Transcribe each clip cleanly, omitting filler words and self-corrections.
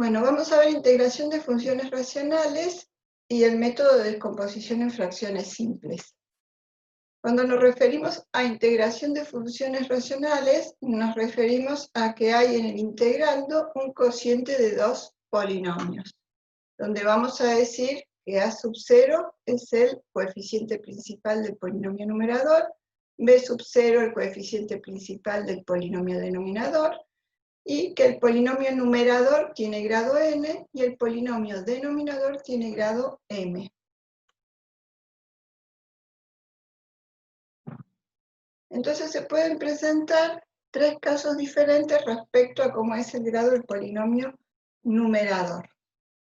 Bueno, vamos a ver integración de funciones racionales y el método de descomposición en fracciones simples. Cuando nos referimos a integración de funciones racionales, nos referimos a que hay en el integrando un cociente de dos polinomios, donde vamos a decir que a sub 0 es el coeficiente principal del polinomio numerador, b sub 0 el coeficiente principal del polinomio denominador, y que el polinomio numerador tiene grado n y el polinomio denominador tiene grado m. Entonces se pueden presentar tres casos diferentes respecto a cómo es el grado del polinomio numerador.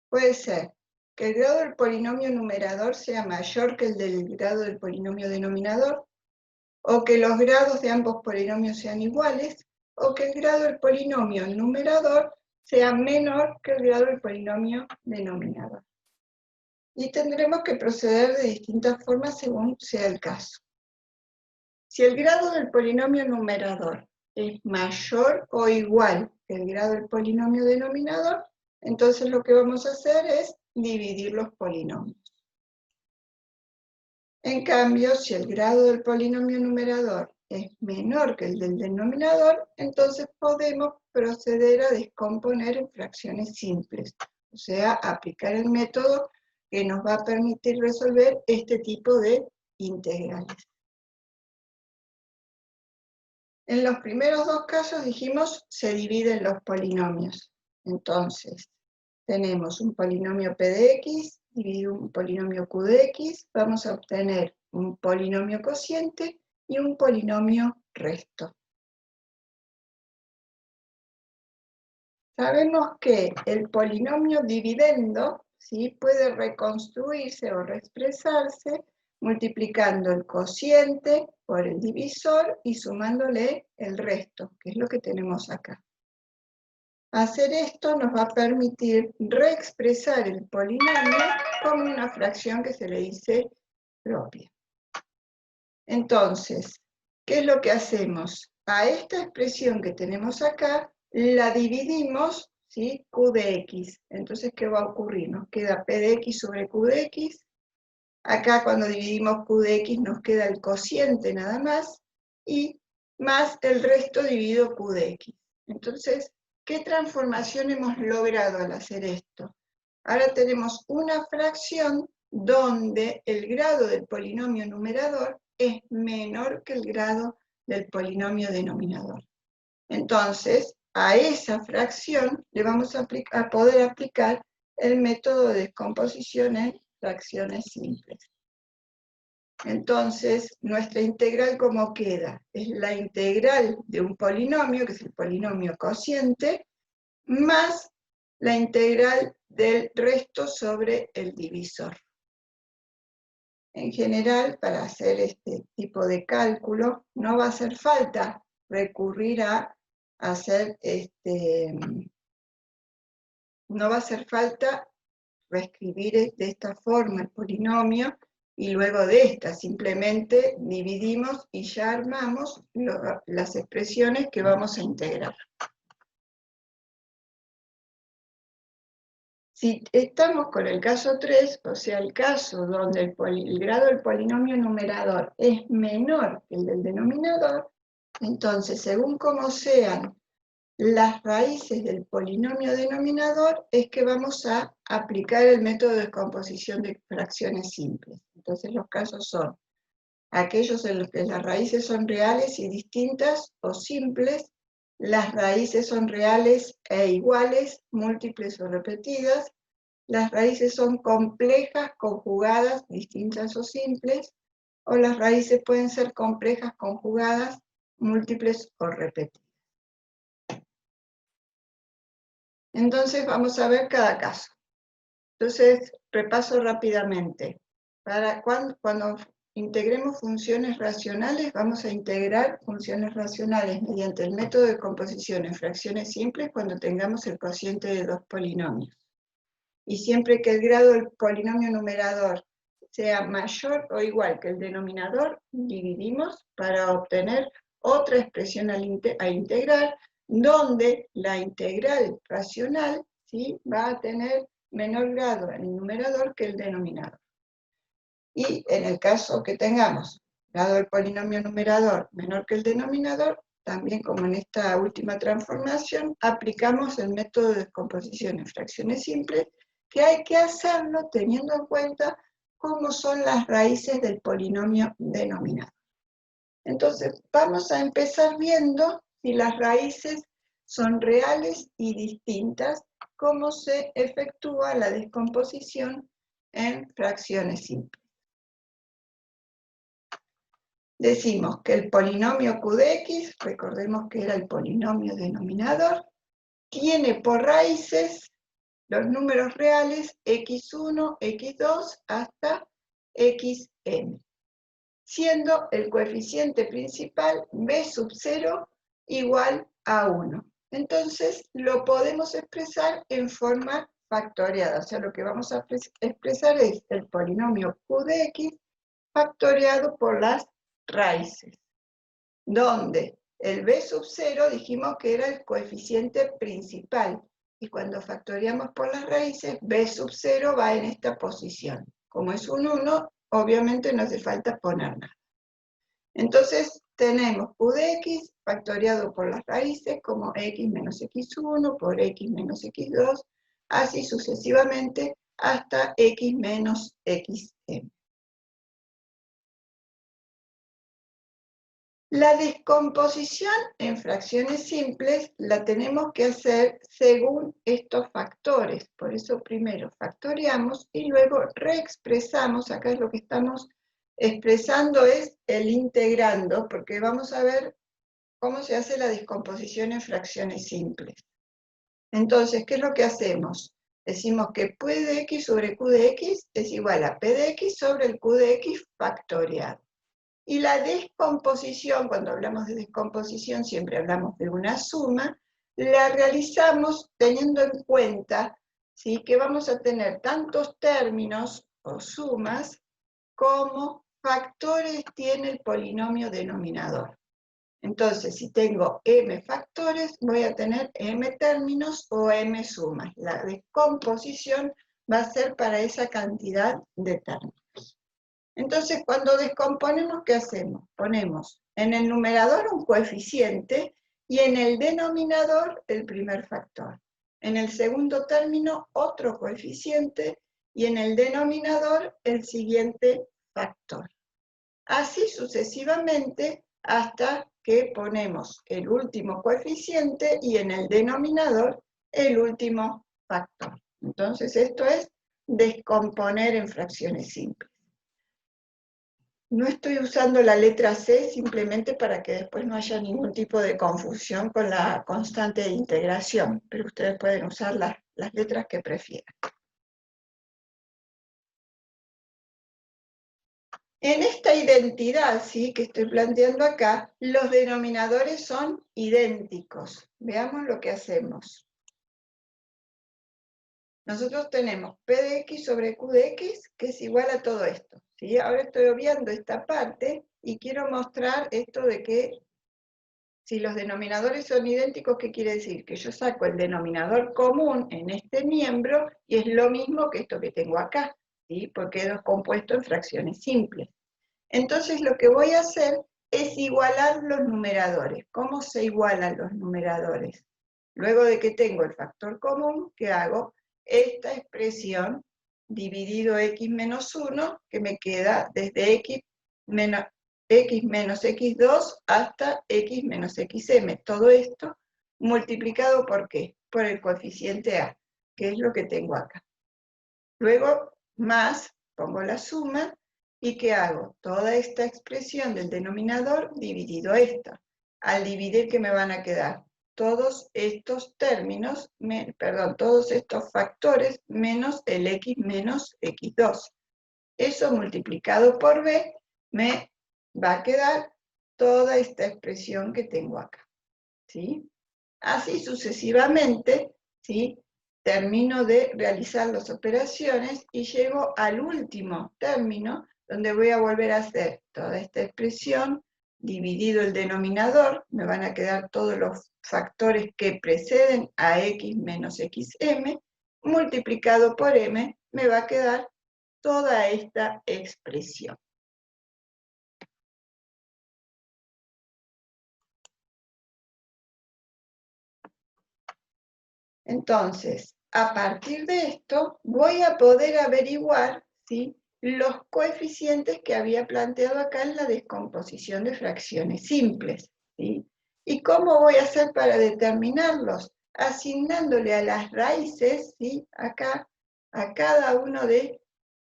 Puede ser que el grado del polinomio numerador sea mayor que el del grado del polinomio denominador, o que los grados de ambos polinomios sean iguales, o que el grado del polinomio numerador sea menor que el grado del polinomio denominador. Y tendremos que proceder de distintas formas según sea el caso. Si el grado del polinomio numerador es mayor o igual que el grado del polinomio denominador, entonces lo que vamos a hacer es dividir los polinomios. En cambio, si el grado del polinomio numerador es menor que el del denominador, entonces podemos proceder a descomponer en fracciones simples, o sea, aplicar el método que nos va a permitir resolver este tipo de integrales. En los primeros dos casos dijimos se dividen los polinomios. Entonces, tenemos un polinomio p de x dividido un polinomio q de x, vamos a obtener un polinomio cociente y un polinomio resto. Sabemos que el polinomio dividendo, ¿sí?, puede reconstruirse o reexpresarse multiplicando el cociente por el divisor y sumándole el resto, que es lo que tenemos acá. Hacer esto nos va a permitir reexpresar el polinomio como una fracción que se le dice propia. Entonces, ¿qué es lo que hacemos? A esta expresión que tenemos acá, la dividimos, ¿sí?, q de x. Entonces, ¿qué va a ocurrir? Nos queda p de x sobre q de x. Acá cuando dividimos q de x nos queda el cociente nada más, y más el resto dividido q de x. Entonces, ¿qué transformación hemos logrado al hacer esto? Ahora tenemos una fracción donde el grado del polinomio numerador es menor que el grado del polinomio denominador. Entonces, a esa fracción le vamos a poder aplicar el método de descomposición en fracciones simples. Entonces, nuestra integral, ¿cómo queda? Es la integral de un polinomio, que es el polinomio cociente, más la integral del resto sobre el divisor. En general, para hacer este tipo de cálculo, no va a hacer falta recurrir a hacer no va a hacer falta reescribir de esta forma el polinomio y luego de esta simplemente dividimos y ya armamos las expresiones que vamos a integrar. Si estamos con el caso 3, o sea, el caso donde el grado del polinomio numerador es menor que el del denominador, entonces, según cómo sean las raíces del polinomio denominador, es que vamos a aplicar el método de descomposición de fracciones simples. Entonces, los casos son aquellos en los que las raíces son reales y distintas o simples, las raíces son reales e iguales, múltiples o repetidas, las raíces son complejas, conjugadas, distintas o simples, o las raíces pueden ser complejas, conjugadas, múltiples o repetidas. Entonces vamos a ver cada caso. Entonces, repaso rápidamente. Cuando integremos funciones racionales, vamos a integrar funciones racionales mediante el método de composición en fracciones simples cuando tengamos el cociente de dos polinomios. Y siempre que el grado del polinomio numerador sea mayor o igual que el denominador, dividimos para obtener otra expresión a integrar, donde la integral racional ¿sí? Va a tener menor grado en el numerador que el denominador. Y en el caso que tengamos grado del polinomio numerador menor que el denominador, también como en esta última transformación, aplicamos el método de descomposición en fracciones simples, que hay que hacerlo teniendo en cuenta cómo son las raíces del polinomio denominador. Entonces, vamos a empezar viendo si las raíces son reales y distintas, cómo se efectúa la descomposición en fracciones simples. Decimos que el polinomio q de x, recordemos que era el polinomio denominador, tiene por raíces los números reales x1, x2 hasta xn, siendo el coeficiente principal b sub 0 igual a 1. Entonces lo podemos expresar en forma factoriada, o sea, lo que vamos a expresar es el polinomio q de x factoriado por las raíces, donde el b sub 0 dijimos que era el coeficiente principal, y cuando factoriamos por las raíces, b sub 0 va en esta posición. Como es un 1, obviamente no hace falta poner nada. Entonces tenemos q de x factoriado por las raíces como x menos x1 por x menos x2, así sucesivamente hasta x menos xm. La descomposición en fracciones simples la tenemos que hacer según estos factores. Por eso primero factoriamos y luego reexpresamos. Acá es lo que estamos expresando es el integrando, porque vamos a ver cómo se hace la descomposición en fracciones simples. Entonces, ¿qué es lo que hacemos? Decimos que p de x sobre q de x es igual a p de x sobre el q de x factoriado. Y la descomposición, cuando hablamos de descomposición siempre hablamos de una suma, la realizamos teniendo en cuenta, ¿sí?, que vamos a tener tantos términos o sumas como factores tiene el polinomio denominador. Entonces, si tengo m factores, voy a tener m términos o m sumas. La descomposición va a ser para esa cantidad de términos. Entonces, cuando descomponemos, ¿qué hacemos? Ponemos en el numerador un coeficiente y en el denominador el primer factor. En el segundo término otro coeficiente y en el denominador el siguiente factor. Así sucesivamente hasta que ponemos el último coeficiente y en el denominador el último factor. Entonces, esto es descomponer en fracciones simples. No estoy usando la letra C simplemente para que después no haya ningún tipo de confusión con la constante de integración, pero ustedes pueden usar las letras que prefieran. En esta identidad, ¿sí?, que estoy planteando acá, los denominadores son idénticos. Veamos lo que hacemos. Nosotros tenemos p de x sobre q de x, que es igual a todo esto, ¿sí? Ahora estoy obviando esta parte y quiero mostrar esto de que si los denominadores son idénticos, ¿qué quiere decir? Que yo saco el denominador común en este miembro y es lo mismo que esto que tengo acá, ¿sí?, porque es compuesto en fracciones simples. Entonces lo que voy a hacer es igualar los numeradores. ¿Cómo se igualan los numeradores? Luego de que tengo el factor común, ¿qué hago? Esta expresión dividido x menos 1, que me queda desde x menos x2 hasta x menos xm. Todo esto multiplicado ¿por qué? Por el coeficiente a, que es lo que tengo acá. Luego, más, pongo la suma, ¿y qué hago? Toda esta expresión del denominador dividido esta. Al dividir, ¿qué me van a quedar? Todos estos términos, todos estos factores menos el x menos x2. Eso multiplicado por b me va a quedar toda esta expresión que tengo acá, ¿sí? Así sucesivamente, ¿sí? Termino de realizar las operaciones y llego al último término, donde voy a volver a hacer toda esta expresión dividido el denominador, me van a quedar todos los factores que preceden a x menos xm, multiplicado por m, me va a quedar toda esta expresión. Entonces, a partir de esto, voy a poder averiguar, ¿sí?, los coeficientes que había planteado acá en la descomposición de fracciones simples, ¿sí? ¿Y cómo voy a hacer para determinarlos? Asignándole a las raíces, ¿sí?, acá, a cada uno de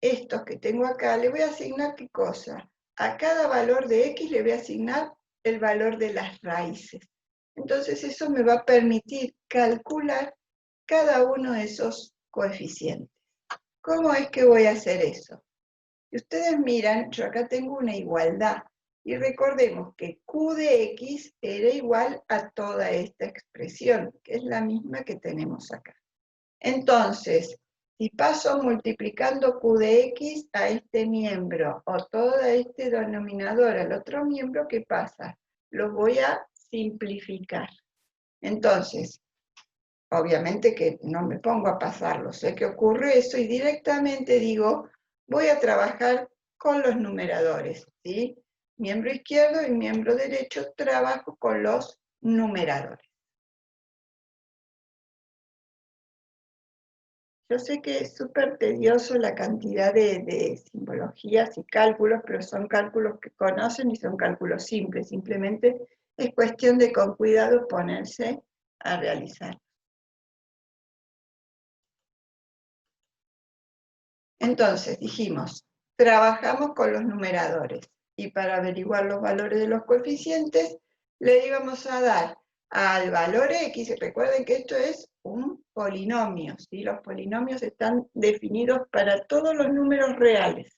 estos que tengo acá, le voy a asignar ¿qué cosa? A cada valor de x le voy a asignar el valor de las raíces. Entonces eso me va a permitir calcular cada uno de esos coeficientes. ¿Cómo es que voy a hacer eso? Si ustedes miran, yo acá tengo una igualdad, y recordemos que q de x era igual a toda esta expresión, que es la misma que tenemos acá. Entonces, si paso multiplicando q de x a este miembro, o todo este denominador al otro miembro, ¿qué pasa? Lo voy a simplificar. Entonces, obviamente que no me pongo a pasarlo, sé que ocurre eso y directamente digo, voy a trabajar con los numeradores, ¿sí? Miembro izquierdo y miembro derecho, trabajo con los numeradores. Yo sé que es súper tedioso la cantidad de simbologías y cálculos, pero son cálculos que conocen y son cálculos simples, simplemente es cuestión de con cuidado ponerse a realizar. Entonces, dijimos, trabajamos con los numeradores y para averiguar los valores de los coeficientes le íbamos a dar al valor x, recuerden que esto es un polinomio, ¿sí? Los polinomios están definidos para todos los números reales.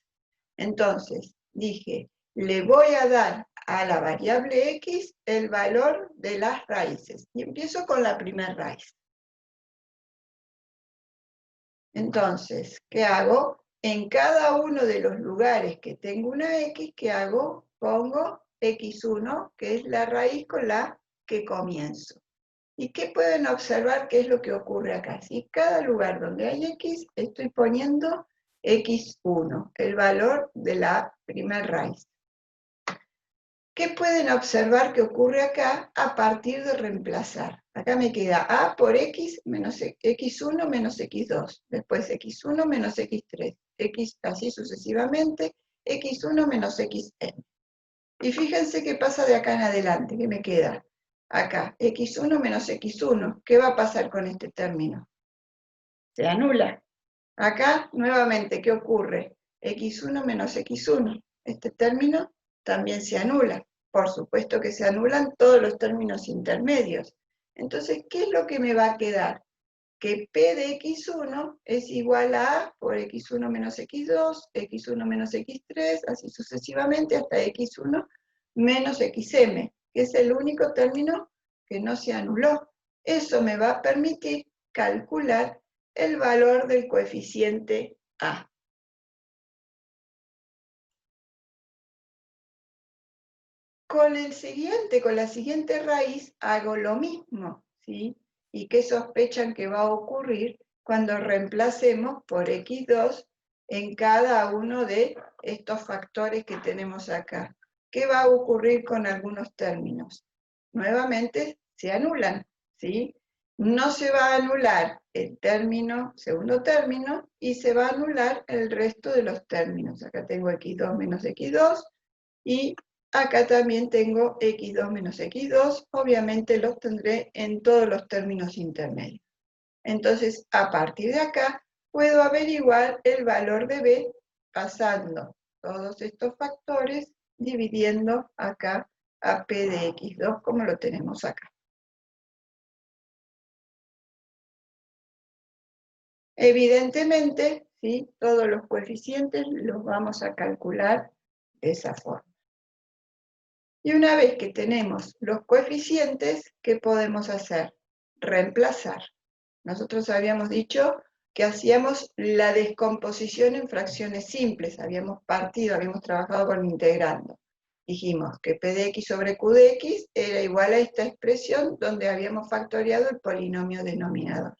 Entonces, dije, le voy a dar a la variable x el valor de las raíces. Y empiezo con la primera raíz. Entonces, ¿qué hago? En cada uno de los lugares que tengo una x, ¿qué hago? Pongo x1, que es la raíz con la que comienzo. ¿Y qué pueden observar qué es lo que ocurre acá? Si cada lugar donde hay x, estoy poniendo x1, el valor de la primera raíz. ¿Qué pueden observar que ocurre acá a partir de reemplazar? Acá me queda a por x menos x1 menos x2, después x1 menos x3, x así sucesivamente, x1 menos xn. Y fíjense qué pasa de acá en adelante, ¿qué me queda? Acá, x1 menos x1, ¿qué va a pasar con este término? Se anula. Acá, nuevamente, ¿qué ocurre? x1 menos x1, este término también se anula. Por supuesto que se anulan todos los términos intermedios. Entonces, ¿qué es lo que me va a quedar? Que p de x1 es igual a a por x1 menos x2, x1 menos x3, así sucesivamente hasta x1 menos xm, que es el único término que no se anuló. Eso me va a permitir calcular el valor del coeficiente a. Con la siguiente raíz hago lo mismo, ¿sí? ¿Y qué sospechan que va a ocurrir cuando reemplacemos por x2 en cada uno de estos factores que tenemos acá? ¿Qué va a ocurrir con algunos términos? Nuevamente se anulan, ¿sí? No se va a anular el término, segundo término, y se va a anular el resto de los términos. Acá tengo x2 menos x2, y acá también tengo x2 menos x2, obviamente los tendré en todos los términos intermedios. Entonces, a partir de acá, puedo averiguar el valor de b pasando todos estos factores, dividiendo acá a p de x2, como lo tenemos acá. Evidentemente, ¿sí?, todos los coeficientes los vamos a calcular de esa forma. Y una vez que tenemos los coeficientes, ¿qué podemos hacer? Reemplazar. Nosotros habíamos dicho que hacíamos la descomposición en fracciones simples, habíamos trabajado con integrando. dijimos que P de X sobre Q de X era igual a esta expresión donde habíamos factoriado el polinomio denominador.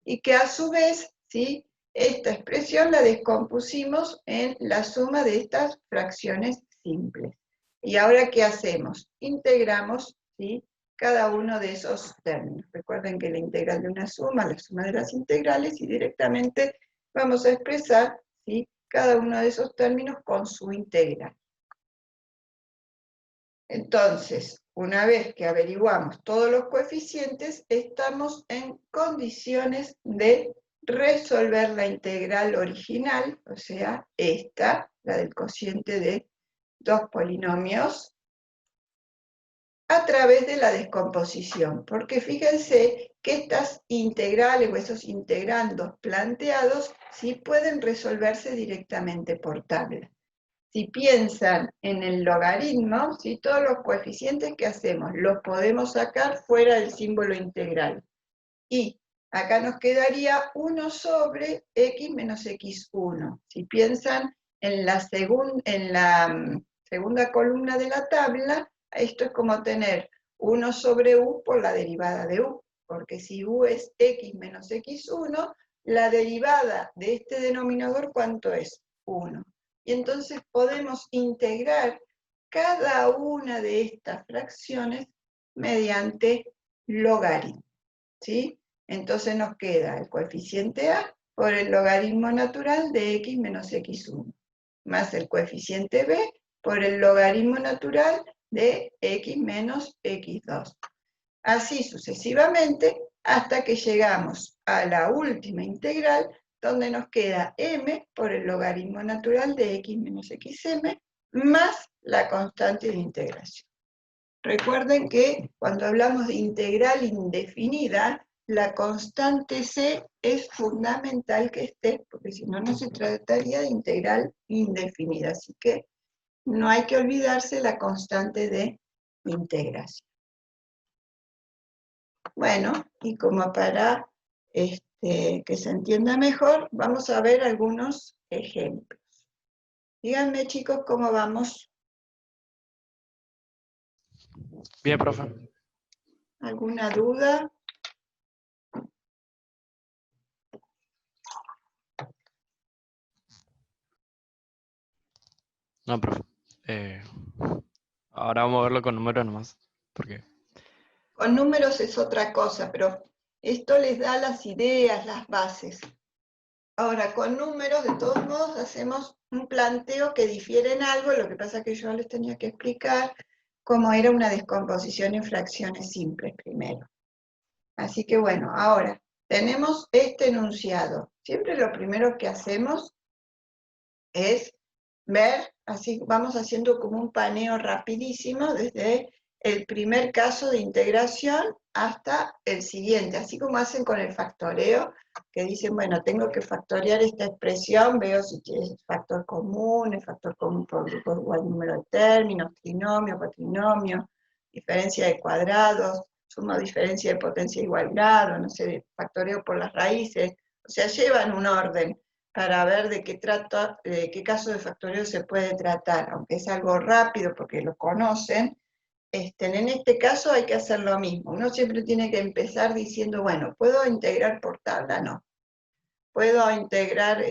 Y que a su vez, ¿sí?, esta expresión la descompusimos en la suma de estas fracciones simples. ¿Y ahora qué hacemos? Integramos, ¿sí?, cada uno de esos términos. Recuerden que la integral de una suma, la suma de las integrales, y directamente vamos a expresar, ¿sí?, cada uno de esos términos con su integral. Entonces, una vez que averiguamos todos los coeficientes, estamos en condiciones de resolver la integral original, o sea, esta, la del cociente de dos polinomios, a través de la descomposición, porque fíjense que estas integrales o esos integrandos planteados sí pueden resolverse directamente por tabla. Si piensan en el logaritmo, ¿sí?, todos los coeficientes que hacemos los podemos sacar fuera del símbolo integral. Y acá nos quedaría 1 sobre x menos x1. Si piensan en la segunda columna de la tabla, esto es como tener 1 sobre u por la derivada de u, porque si u es x menos x1, la derivada de este denominador, ¿cuánto es? 1. Y entonces podemos integrar cada una de estas fracciones mediante logaritmo, ¿sí? Entonces nos queda el coeficiente a por el logaritmo natural de x menos x1, más el coeficiente b por el logaritmo natural de x menos x2. Así sucesivamente hasta que llegamos a la última integral, donde nos queda m por el logaritmo natural de x menos xm, más la constante de integración. Recuerden que cuando hablamos de integral indefinida, la constante c es fundamental que esté, porque si no, no se trataría de integral indefinida. Así que no hay que olvidarse la constante de integración. Bueno, y como para que se entienda mejor, vamos a ver algunos ejemplos. Díganme, chicos, ¿cómo vamos? Bien, profe. ¿Alguna duda? No, profe. Ahora vamos a verlo con números nomás. Porque Con números es otra cosa, pero esto les da las ideas, las bases. Ahora, con números, de todos modos, hacemos un planteo que difiere en algo, lo que pasa es que yo les tenía que explicar cómo era una descomposición en fracciones simples primero. Así que bueno, ahora, tenemos este enunciado. Siempre lo primero que hacemos es ver, así vamos haciendo como un paneo rapidísimo desde el primer caso de integración hasta el siguiente, así como hacen con el factoreo, que dicen, bueno, tengo que factorear esta expresión, veo si es factor común, el factor común por grupos igual número de términos, trinomio, cuatrinomio, diferencia de cuadrados, suma o diferencia de potencia igual grado, no sé, factoreo por las raíces, o sea, llevan un orden para ver de qué caso de factoreo se puede tratar, aunque es algo rápido porque lo conocen. En este caso hay que hacer lo mismo. Uno siempre tiene que empezar diciendo, bueno, ¿puedo integrar por tabla? No. ¿Puedo integrar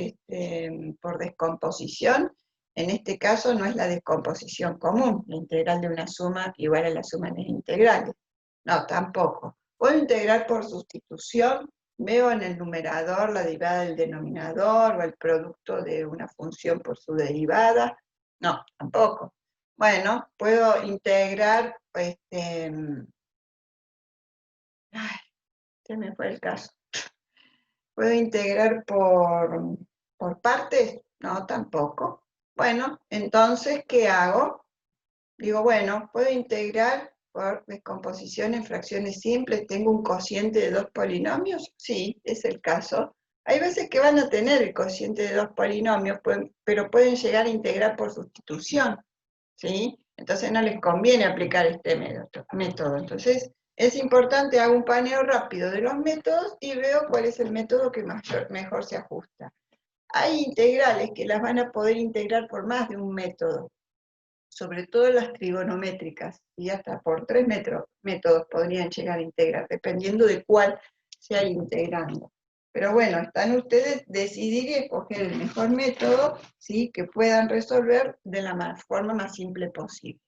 por descomposición? En este caso no es la descomposición común, la integral de una suma igual a la suma de las integrales. No, tampoco. ¿Puedo integrar por sustitución? Veo en el numerador la derivada del denominador o el producto de una función por su derivada. No, tampoco. Bueno, puedo integrar, ay, se me fue el caso. ¿Puedo integrar por partes? No, tampoco. Bueno, entonces, ¿qué hago? Digo, bueno, ¿puedo integrar por descomposición en fracciones simples? ¿Tengo un cociente de dos polinomios? Sí, es el caso. Hay veces que van a tener el cociente de dos polinomios, pero pueden llegar a integrar por sustitución, ¿sí? Entonces no les conviene aplicar este método. Entonces, es importante, hago un paneo rápido de los métodos y veo cuál es el método que mejor se ajusta. Hay integrales que las van a poder integrar por más de un método. sobre todo las trigonométricas, y hasta por 3 métodos podrían llegar a integrar, dependiendo de cuál se haya integrando. Pero bueno, están ustedes decidir y escoger el mejor método, ¿sí?, que puedan resolver de la forma más simple posible.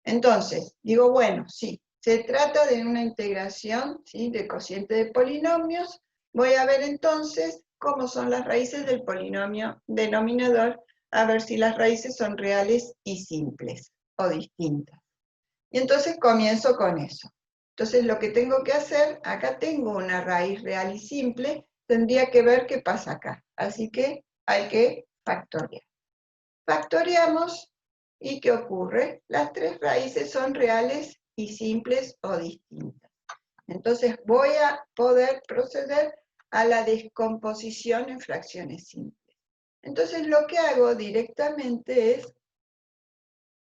Entonces, digo, bueno, sí, se trata de una integración, ¿sí?, de cociente de polinomios. Voy a ver entonces cómo son las raíces del polinomio denominador, a ver si las raíces son reales y simples o distintas. Y entonces comienzo con eso. Entonces lo que tengo que hacer, acá tengo una raíz real y simple, tendría que ver qué pasa acá. Así que hay que factorear. Factoreamos y ¿qué ocurre? Las tres raíces son reales y simples o distintas. Entonces voy a poder proceder a la descomposición en fracciones simples. Entonces lo que hago directamente es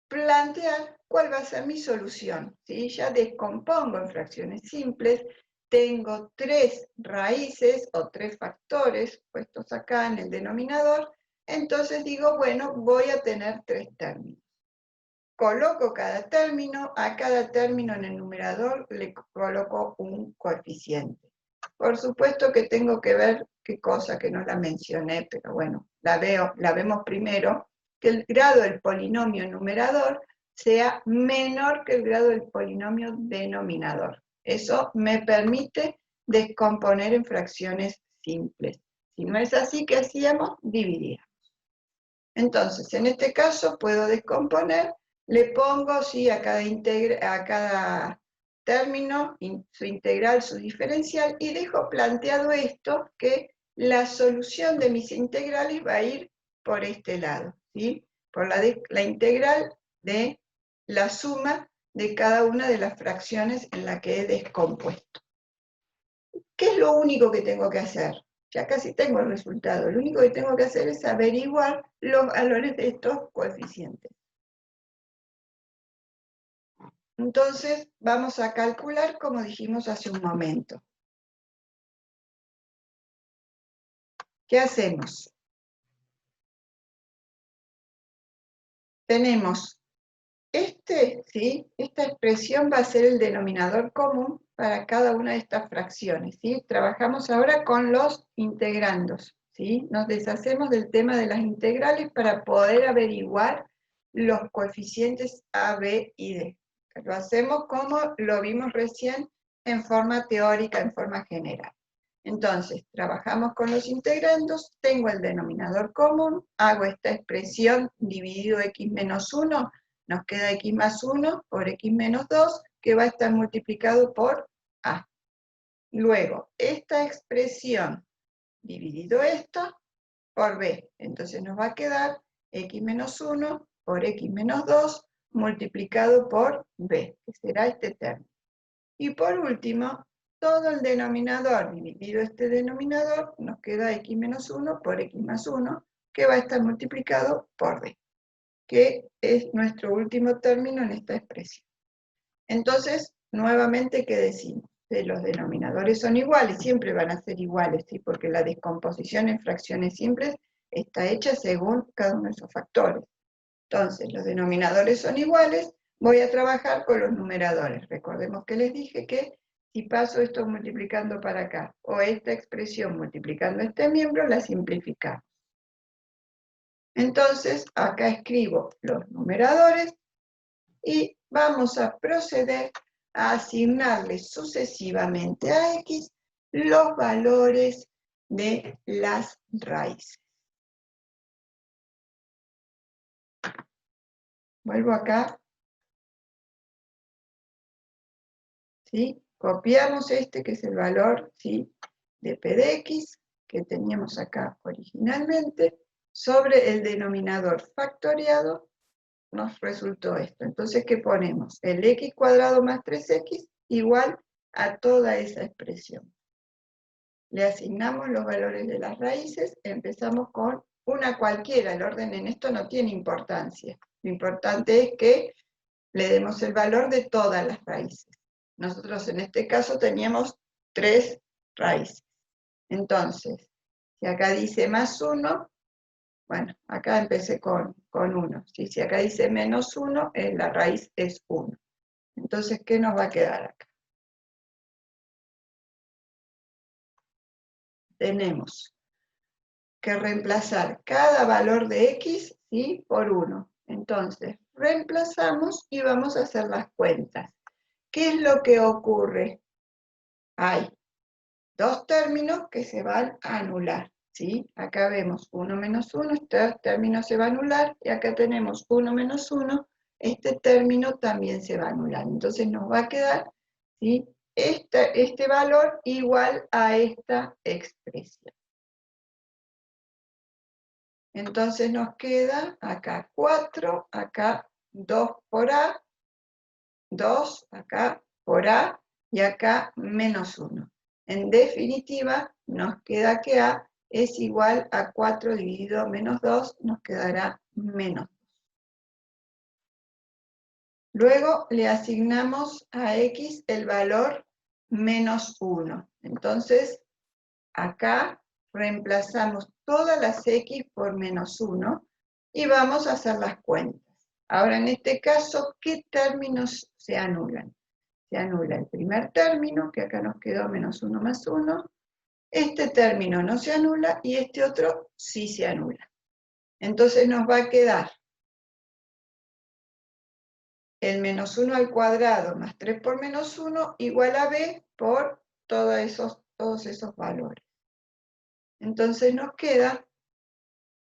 plantear cuál va a ser mi solución, ¿sí? Ya descompongo en fracciones simples, tengo tres raíces o tres factores puestos acá en el denominador, entonces digo, bueno, voy a tener tres términos. Coloco cada término, a cada término en el numerador le coloco un coeficiente. Por supuesto que tengo que ver qué cosa, que no la mencioné, pero bueno, la vemos primero, que el grado del polinomio numerador sea menor que el grado del polinomio denominador. Eso me permite descomponer en fracciones simples. Si no es así, ¿qué hacíamos? Dividíamos. Entonces, en este caso puedo descomponer, le pongo sí, a cada término su integral, su diferencial, y dejo planteado esto, que la solución de mis integrales va a ir por este lado, ¿sí? Por la integral de la suma de cada una de las fracciones en la que he descompuesto. ¿Qué es lo único que tengo que hacer? Ya casi tengo el resultado. Lo único que tengo que hacer es averiguar los valores de estos coeficientes. Entonces, vamos a calcular como dijimos hace un momento. ¿Qué hacemos? Tenemos ¿sí? Esta expresión va a ser el denominador común para cada una de estas fracciones, ¿sí? Trabajamos ahora con los integrandos, ¿sí? Nos deshacemos del tema de las integrales para poder averiguar los coeficientes A, B y D. Lo hacemos como lo vimos recién en forma teórica, en forma general. Entonces, trabajamos con los integrandos, tengo el denominador común, hago esta expresión dividido x menos 1, nos queda x más 1 por x menos 2, que va a estar multiplicado por a. Luego, esta expresión dividido esto por b. Entonces nos va a quedar x menos 1 por x menos 2 multiplicado por b, que será este término. Y por último, todo el denominador dividido este denominador, nos queda x menos 1 por x más 1, que va a estar multiplicado por b, que es nuestro último término en esta expresión. Entonces, nuevamente, ¿qué decimos? Los denominadores son iguales, siempre van a ser iguales, ¿sí? Porque la descomposición en fracciones simples está hecha según cada uno de esos factores. Entonces, los denominadores son iguales, voy a trabajar con los numeradores. Recordemos que les dije que si paso esto multiplicando para acá, o esta expresión multiplicando este miembro, la simplificamos. Entonces, acá escribo los numeradores y vamos a proceder a asignarle sucesivamente a x los valores de las raíces. Vuelvo acá. ¿Sí? Copiamos este, que es el valor, ¿sí?, de p de x, que teníamos acá originalmente, sobre el denominador factoriado, nos resultó esto. Entonces, ¿qué ponemos? El x cuadrado más 3x igual a toda esa expresión. Le asignamos los valores de las raíces, empezamos con una cualquiera, el orden en esto no tiene importancia. Lo importante es que le demos el valor de todas las raíces. Nosotros en este caso teníamos 3 raíces. Entonces, si acá dice más 1, Bueno, acá empecé con 1. ¿Sí? Si acá dice menos 1, la raíz es 1. Entonces, ¿qué nos va a quedar acá? Tenemos que reemplazar cada valor de x, ¿sí?, por 1. Entonces, reemplazamos y vamos a hacer las cuentas. ¿Qué es lo que ocurre? Hay dos términos que se van a anular, ¿sí? Acá vemos 1 menos 1, este término se va a anular, y acá tenemos 1 menos 1, este término también se va a anular. Entonces nos va a quedar, ¿sí?, este valor igual a esta expresión. Entonces nos queda acá 4, acá 2 por A, 2 acá por A, y acá menos 1. En definitiva, nos queda que A es igual a 4 dividido menos 2, nos quedará menos 2. Luego le asignamos a X el valor menos 1. Entonces, acá reemplazamos todas las X por menos 1 y vamos a hacer las cuentas. Ahora, en este caso, ¿qué términos se anulan? Se anula el primer término, que acá nos quedó menos 1 más 1. Este término no se anula y este otro sí se anula. Entonces nos va a quedar el menos 1 al cuadrado más 3 por menos 1 igual a b por todos esos valores. Entonces nos queda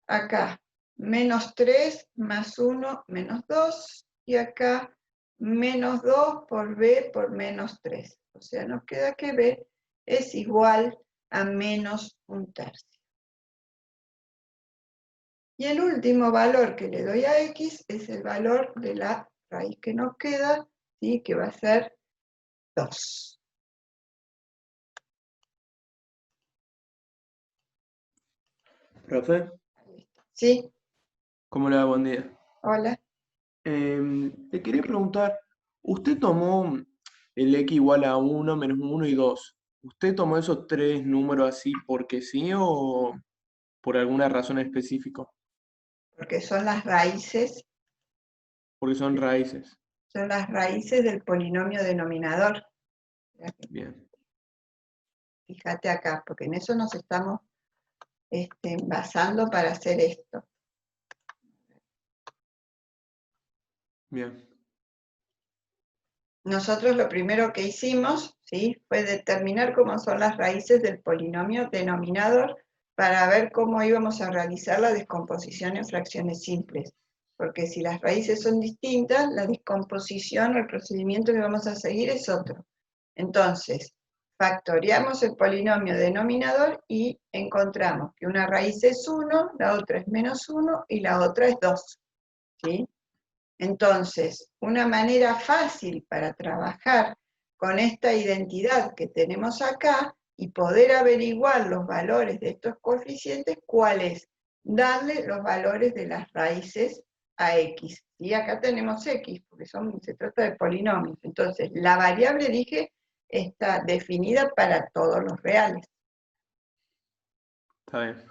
acá menos 3 más 1 menos 2, y acá menos 2 por b por menos 3. O sea, nos queda que b es igual a menos 1/3. Y el último valor que le doy a x es el valor de la raíz que nos queda, ¿sí?, que va a ser 2. Profe, ¿Sí? ¿cómo le va? Buen día. Hola. Le quería preguntar, ¿usted tomó el x igual a 1, menos 1 y 2? ¿Usted tomó esos tres números así porque sí o por alguna razón específica? Porque son las raíces Porque son raíces. del polinomio denominador. Bien, Fíjate acá, porque en eso nos estamos basando para hacer esto. bien. Nosotros lo primero que hicimos, ¿sí?, fue determinar cómo son las raíces del polinomio denominador para ver cómo íbamos a realizar la descomposición en fracciones simples. Porque si las raíces son distintas, la descomposición o el procedimiento que vamos a seguir es otro. Entonces, factoreamos el polinomio denominador y encontramos que una raíz es 1, la otra es menos 1 y la otra es 2. ¿Sí? Entonces, una manera fácil para trabajar con esta identidad que tenemos acá y poder averiguar los valores de estos coeficientes, ¿cuál es? Darle los valores de las raíces a x. Y acá tenemos x, porque se trata de polinomios. Entonces, la variable, dije, está definida para todos los reales. Está bien.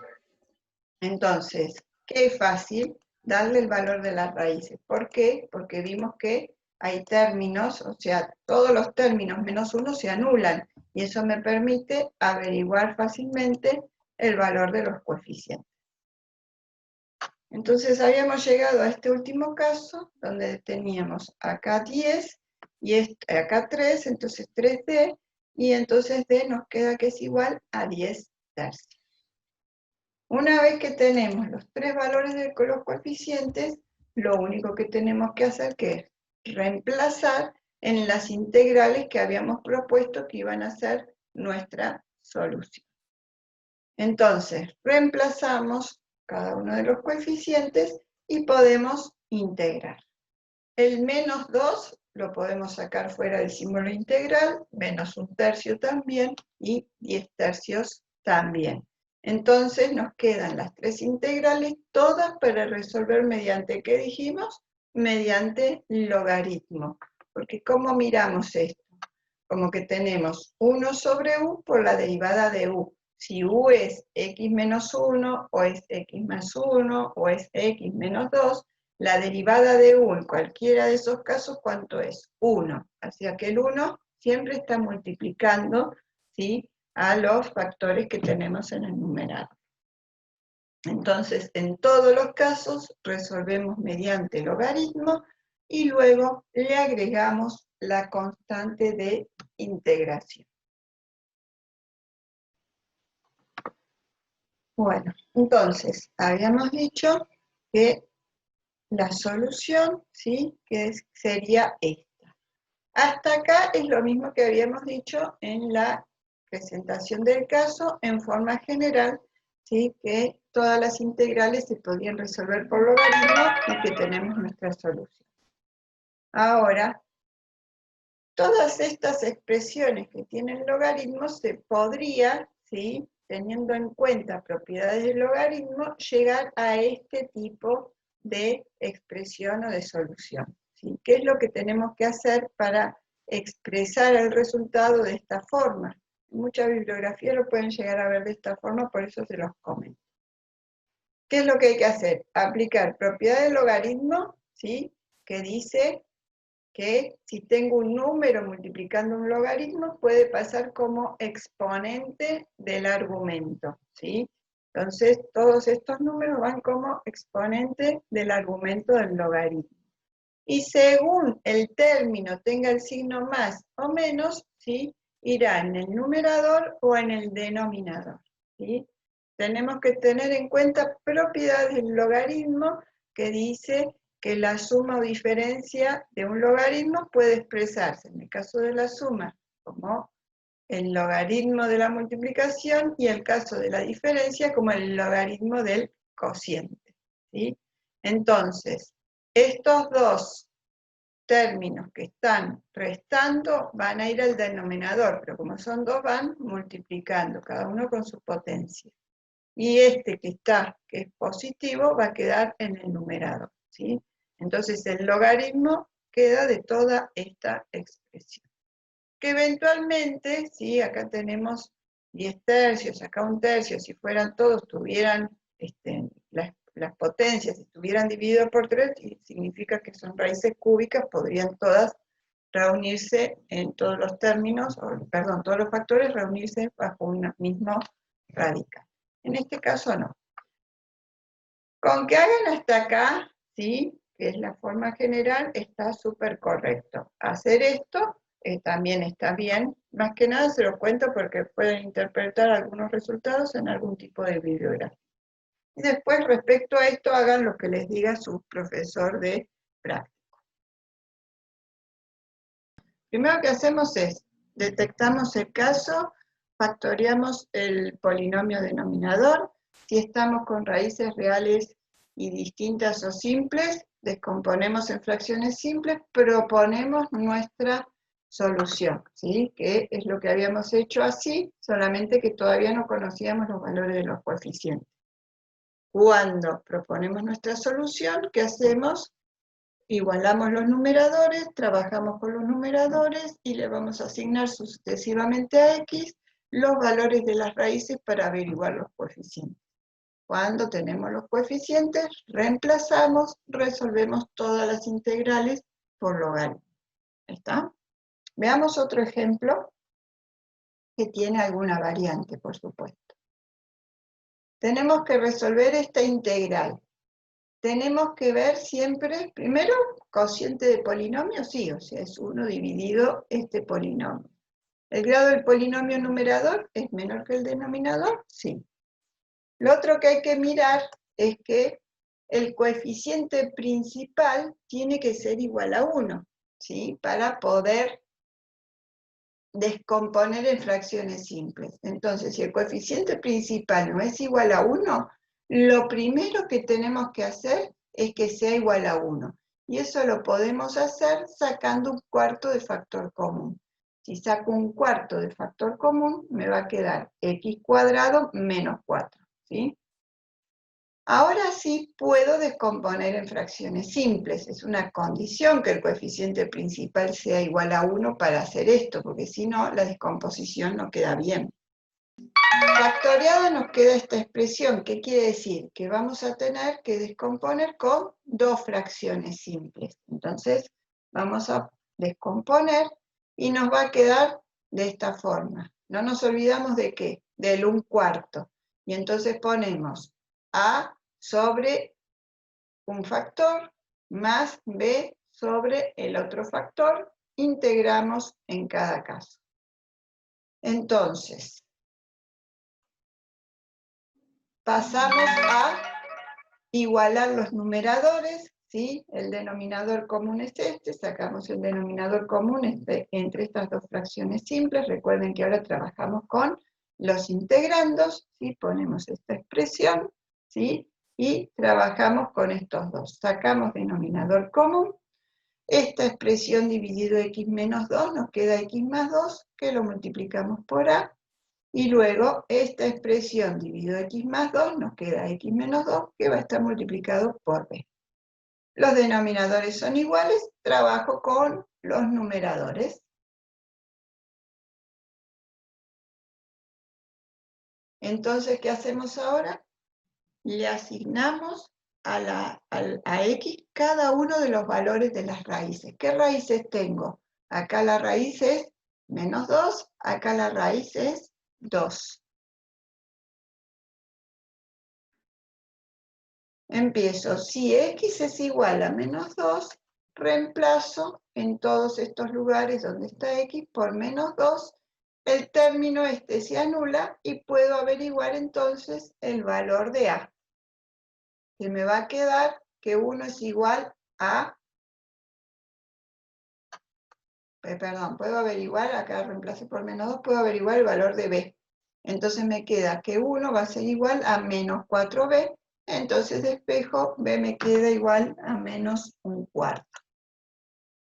Entonces, qué fácil darle el valor de las raíces. ¿Por qué? Porque vimos que hay términos, o sea, todos los términos menos 1 se anulan, y eso me permite averiguar fácilmente el valor de los coeficientes. Entonces habíamos llegado a este último caso, donde teníamos acá 10, y acá 3, entonces 3D, y entonces D nos queda que es igual a 10 tercios. Una vez que tenemos los tres valores de los coeficientes, lo único que tenemos que hacer que es reemplazar en las integrales que habíamos propuesto que iban a ser nuestra solución. Entonces, reemplazamos cada uno de los coeficientes y podemos integrar. El menos 2 lo podemos sacar fuera del símbolo integral, menos 1/3 también, y 10 tercios también. Entonces nos quedan las tres integrales, todas para resolver mediante, ¿qué dijimos? Mediante logaritmo. Porque ¿cómo miramos esto? Como que tenemos 1 sobre u por la derivada de u. si u es x menos 1, o es x más 1, o es x menos 2, la derivada de u en cualquiera de esos casos, ¿cuánto es? 1. Así que el 1 siempre está multiplicando, ¿sí?, a los factores que tenemos en el numerador. Entonces, en todos los casos, resolvemos mediante logaritmo y luego le agregamos la constante de integración. Bueno, entonces, habíamos dicho que la solución, ¿sí?, sería esta. Hasta acá es lo mismo que habíamos dicho en la presentación del caso, en forma general, ¿sí?, que todas las integrales se podían resolver por logaritmo y que tenemos nuestra solución. Ahora, todas estas expresiones que tienen logaritmos se podría, ¿sí?, teniendo en cuenta propiedades del logaritmo, llegar a este tipo de expresión o de solución, ¿sí? ¿Qué es lo que tenemos que hacer para expresar el resultado de esta forma? En mucha bibliografía lo pueden llegar a ver de esta forma, por eso se los comento. ¿Qué es lo que hay que hacer? Aplicar propiedad del logaritmo, ¿sí?, que dice que si tengo un número multiplicando un logaritmo, puede pasar como exponente del argumento, ¿sí? Entonces, todos estos números van como exponente del argumento del logaritmo. Y según el término tenga el signo más o menos, ¿sí?, irá en el numerador o en el denominador, ¿sí? Tenemos que tener en cuenta propiedades del logaritmo que dice que la suma o diferencia de un logaritmo puede expresarse, en el caso de la suma, como el logaritmo de la multiplicación, y el caso de la diferencia como el logaritmo del cociente, ¿sí? Entonces, estos dos términos que están restando van a ir al denominador, pero como son dos van multiplicando, cada uno con su potencia. Y este que es positivo, va a quedar en el numerador, ¿sí? Entonces el logaritmo queda de toda esta expresión. Que eventualmente, ¿sí?, acá tenemos 10 tercios, acá 1 tercio, si fueran todos, tuvieran las potencias, si estuvieran divididos por 3, significa que son raíces cúbicas, podrían todas reunirse en todos los términos, perdón, todos los factores reunirse bajo un mismo radical. En este caso no. Con que hagan hasta acá, ¿sí?, que es la forma general, está súper correcto. Hacer esto también está bien. Más que nada se los cuento porque pueden interpretar algunos resultados en algún tipo de bibliografía. Y después, respecto a esto, hagan lo que les diga su profesor de práctico. Primero que hacemos es, detectamos el caso, factoreamos el polinomio denominador. Si estamos con raíces reales y distintas o simples, descomponemos en fracciones simples, proponemos nuestra solución, ¿sí?, que es lo que habíamos hecho así, solamente que todavía no conocíamos los valores de los coeficientes. Cuando proponemos nuestra solución, ¿qué hacemos? Igualamos los numeradores, trabajamos con los numeradores y le vamos a asignar sucesivamente a x los valores de las raíces para averiguar los coeficientes. Cuando tenemos los coeficientes, reemplazamos, resolvemos todas las integrales por logaritmo. ¿Está? Veamos otro ejemplo que tiene alguna variante, por supuesto. Tenemos que resolver esta integral. Tenemos que ver siempre, primero, cociente de polinomio, sí, o sea, es 1 dividido este polinomio. ¿El grado del polinomio numerador es menor que el denominador? Sí. Lo otro que hay que mirar es que el coeficiente principal tiene que ser igual a 1, ¿sí?, para poder descomponer en fracciones simples. Entonces, si el coeficiente principal no es igual a 1, lo primero que tenemos que hacer es que sea igual a 1. Y eso lo podemos hacer sacando un cuarto de factor común. Si saco un cuarto de factor común, me va a quedar x cuadrado menos 4, ¿sí? Ahora sí puedo descomponer en fracciones simples. Es una condición que el coeficiente principal sea igual a 1 para hacer esto, porque si no, la descomposición no queda bien. Factoriado nos queda esta expresión, ¿qué quiere decir? Que vamos a tener que descomponer con dos fracciones simples. Entonces, vamos a descomponer y nos va a quedar de esta forma. No nos olvidamos de qué, del 1/4. Y entonces ponemos A sobre un factor más B sobre el otro factor, integramos en cada caso. Entonces, pasamos a igualar los numeradores, ¿sí? El denominador común es este, sacamos el denominador común entre estas dos fracciones simples. Recuerden que ahora trabajamos con los integrandos, ¿sí? Ponemos esta expresión, ¿sí? Y trabajamos con estos dos. Sacamos denominador común. Esta expresión dividido x menos 2 nos queda x más 2, que lo multiplicamos por a. Y luego esta expresión dividido x más 2 nos queda x menos 2, que va a estar multiplicado por b. Los denominadores son iguales, trabajo con los numeradores. Entonces, ¿qué hacemos ahora? Le asignamos a x cada uno de los valores de las raíces. ¿Qué raíces tengo? Acá la raíz es menos 2, acá la raíz es 2. Empiezo, si x es igual a menos 2, reemplazo en todos estos lugares donde está x por menos 2, el término este se anula y puedo averiguar entonces el valor de a. Que me va a quedar que 1 es igual a, perdón, puedo averiguar, acá reemplazo por menos 2, puedo averiguar el valor de b. Entonces me queda que 1 va a ser igual a menos 4b, entonces despejo, b me queda igual a menos 1/4.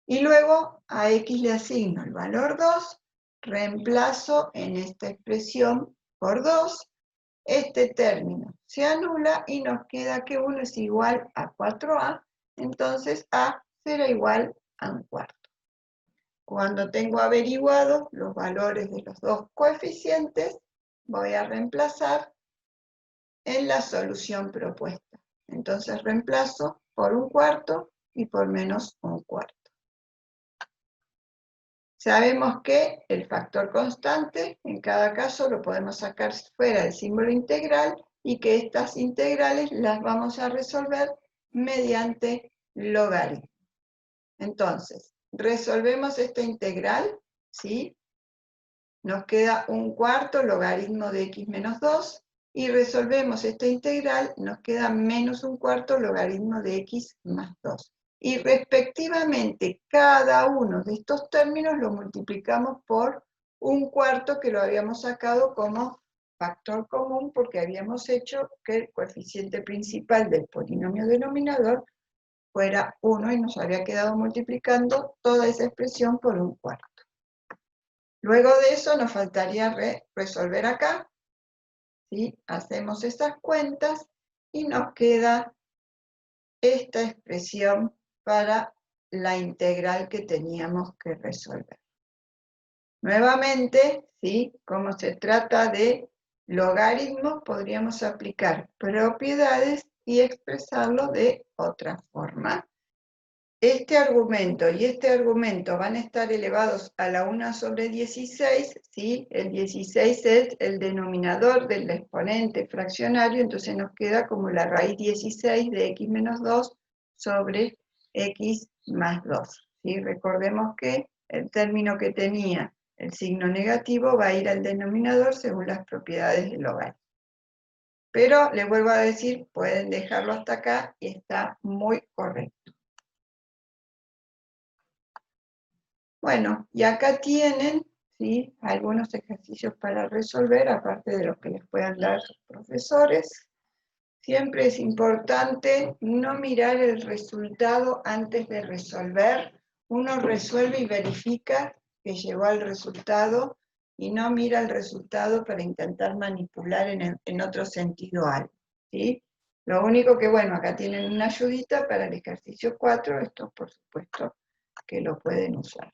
Y luego a x le asigno el valor 2, reemplazo en esta expresión por 2, este término se anula y nos queda que 1 es igual a 4a, entonces a será igual a 1/4. Cuando tengo averiguados los valores de los dos coeficientes, voy a reemplazar en la solución propuesta. Entonces reemplazo por 1/4 y por menos 1/4. Sabemos que el factor constante, en cada caso, lo podemos sacar fuera del símbolo integral y que estas integrales las vamos a resolver mediante logaritmo. Entonces, resolvemos esta integral, ¿sí? Nos queda 1/4 logaritmo de x menos 2, y resolvemos esta integral, nos queda menos 1/4 logaritmo de x más 2. Y respectivamente, cada uno de estos términos lo multiplicamos por 1/4, que lo habíamos sacado como factor común, porque habíamos hecho que el coeficiente principal del polinomio denominador fuera 1, y nos había quedado multiplicando toda esa expresión por 1/4. Luego de eso nos faltaría resolver acá, ¿sí? Hacemos estas cuentas y nos queda esta expresión para la integral que teníamos que resolver. Nuevamente, ¿sí? Como se trata de logaritmos, podríamos aplicar propiedades y expresarlo de otra forma. Este argumento y este argumento van a estar elevados a la 1 sobre 16, ¿sí? El 16 es el denominador del exponente fraccionario, entonces nos queda como la raíz 16 de x menos 2 sobre x más 2. ¿Sí? Recordemos que el término que tenía el signo negativo va a ir al denominador según las propiedades del logaritmo. Pero les vuelvo a decir, pueden dejarlo hasta acá y está muy correcto. Bueno, y acá tienen, ¿sí?, algunos ejercicios para resolver, aparte de los que les puedan dar sus profesores. Siempre es importante no mirar el resultado antes de resolver. Uno resuelve y verifica que llegó al resultado y no mira el resultado para intentar manipular en otro sentido algo, ¿sí? Lo único que, bueno, acá tienen una ayudita para el ejercicio 4, esto por supuesto que lo pueden usar.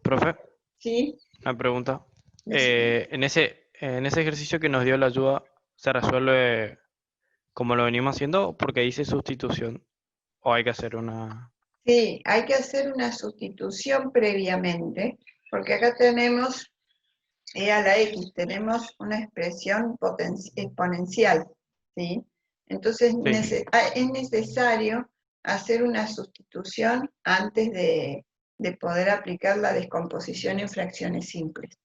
Profe, ¿Sí? una pregunta. Decime. En ese En ese ejercicio que nos dio la ayuda, ¿se resuelve como lo venimos haciendo? Porque dice sustitución. ¿O hay que hacer una...? Sí, hay que hacer una sustitución previamente, porque acá tenemos e a la x, tenemos una expresión exponencial, ¿sí? Entonces Sí. es necesario hacer una sustitución antes de poder aplicar la descomposición en fracciones simples.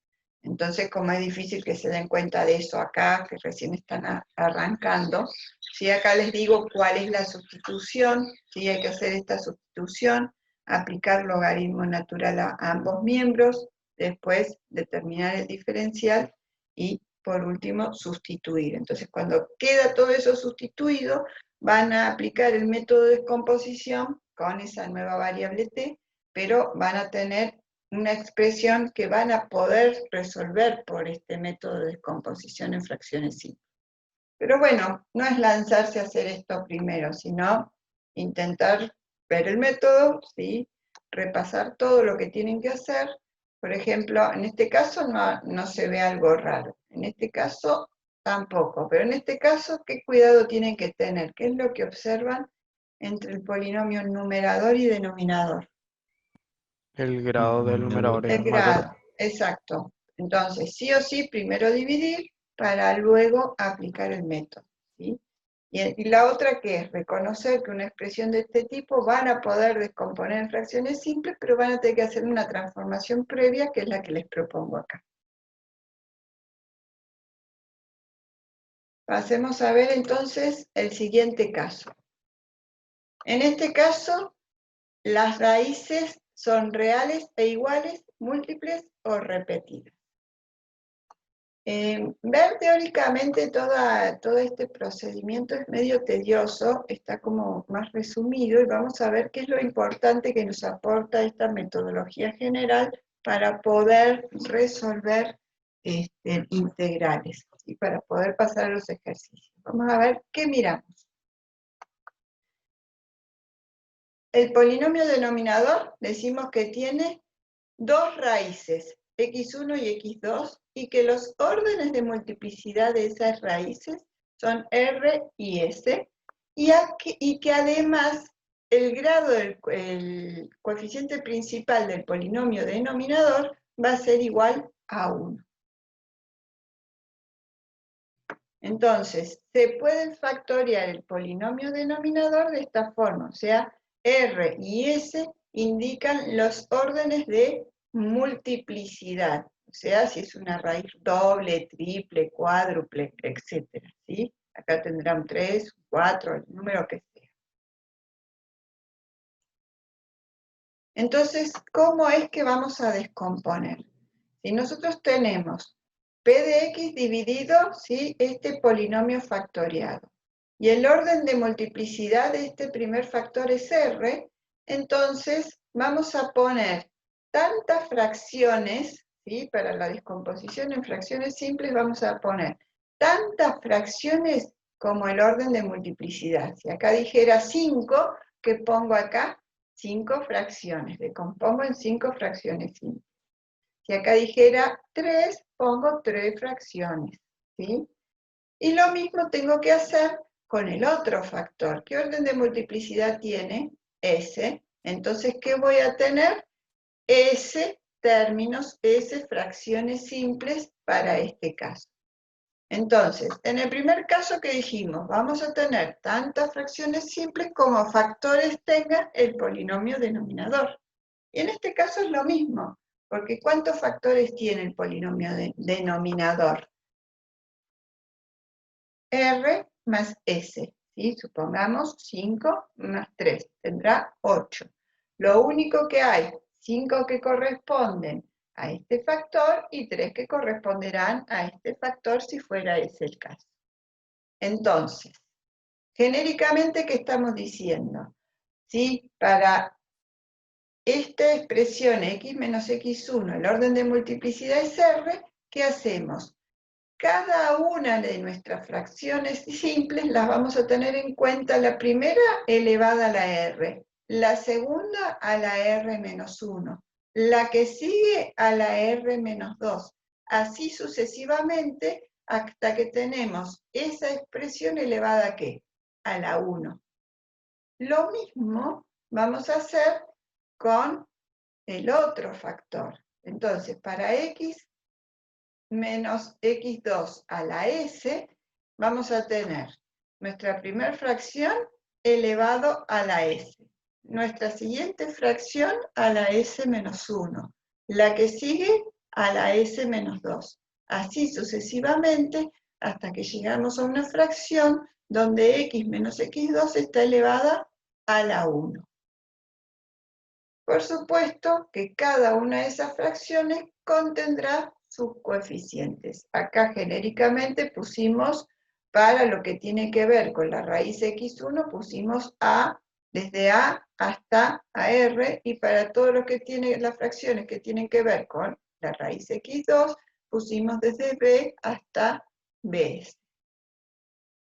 Entonces, como es difícil que se den cuenta de eso acá, que recién están arrancando, si acá les digo cuál es la sustitución, si hay que hacer esta sustitución, aplicar logaritmo natural a ambos miembros, después determinar el diferencial y, por último, sustituir. Entonces, cuando queda todo eso sustituido, van a aplicar el método de descomposición con esa nueva variable t, pero van a tener una expresión que van a poder resolver por este método de descomposición en fracciones simples. Pero bueno, no es lanzarse a hacer esto primero, sino intentar ver el método, ¿sí? Repasar todo lo que tienen que hacer. Por ejemplo, en este caso no se ve algo raro, en este caso tampoco, pero en este caso, ¿qué cuidado tienen que tener? ¿Qué es lo que observan entre el polinomio numerador y denominador? El grado del numerador El es mayor. grado, exacto. Entonces, sí o sí, primero dividir para luego aplicar el método, ¿sí? Y la otra que es reconocer que una expresión de este tipo van a poder descomponer en fracciones simples, pero van a tener que hacer una transformación previa, que es la que les propongo acá. Pasemos a ver entonces el siguiente caso. En este caso, las raíces son reales e iguales, múltiples o repetidas. Ver teóricamente todo este procedimiento es medio tedioso, está como más resumido, y vamos a ver qué es lo importante que nos aporta esta metodología general para poder resolver integrales y para poder pasar a los ejercicios. Vamos a ver qué miramos. El polinomio denominador decimos que tiene dos raíces, x1 y x2, y que los órdenes de multiplicidad de esas raíces son r y s, y que además el grado el coeficiente principal del polinomio denominador va a ser igual a 1. Entonces, se puede factoriar el polinomio denominador de esta forma, o sea, r y s indican los órdenes de multiplicidad, o sea, si es una raíz doble, triple, cuádruple, etc. ¿Sí? Acá tendrán 3, 4, el número que sea. Entonces, ¿cómo es que vamos a descomponer? Si nosotros tenemos p de x dividido, ¿sí?, este polinomio factoriado, y el orden de multiplicidad de este primer factor es r, entonces vamos a poner tantas fracciones, ¿sí?, para la descomposición en fracciones simples vamos a poner tantas fracciones como el orden de multiplicidad. Si acá dijera 5, ¿qué pongo acá? 5 fracciones, decompongo en 5 fracciones simples. Si acá dijera 3, pongo 3 fracciones, ¿sí? Y lo mismo tengo que hacer con el otro factor. ¿Qué orden de multiplicidad tiene? S. Entonces, ¿qué voy a tener? S términos, S fracciones simples para este caso. Entonces, en el primer caso que dijimos, vamos a tener tantas fracciones simples como factores tenga el polinomio denominador. Y en este caso es lo mismo, porque ¿cuántos factores tiene el polinomio denominador? R más S, ¿sí? Supongamos 5 más 3, tendrá 8. Lo único que hay, 5 que corresponden a este factor y 3 que corresponderán a este factor si fuera ese el caso. Entonces, genéricamente, ¿qué estamos diciendo? ¿Sí? Para esta expresión x menos x1, el orden de multiplicidad es r, ¿qué hacemos? Cada una de nuestras fracciones simples las vamos a tener en cuenta, la primera elevada a la r, la segunda a la r menos 1, la que sigue a la r menos 2, Así sucesivamente hasta que tenemos esa expresión elevada ¿a qué? A la 1. Lo mismo vamos a hacer con el otro factor. Entonces, para x menos x2 a la s, vamos a tener nuestra primera fracción elevado a la s. Nuestra siguiente fracción a la s menos 1. La que sigue a la s menos 2. Así sucesivamente hasta que llegamos a una fracción donde x menos x2 está elevada a la 1. Por supuesto que cada una de esas fracciones contendrá sus coeficientes. Acá genéricamente pusimos, para lo que tiene que ver con la raíz x1, pusimos a, desde a hasta AR, y para todo lo que tiene las fracciones que tienen que ver con la raíz x2, pusimos desde b hasta bs.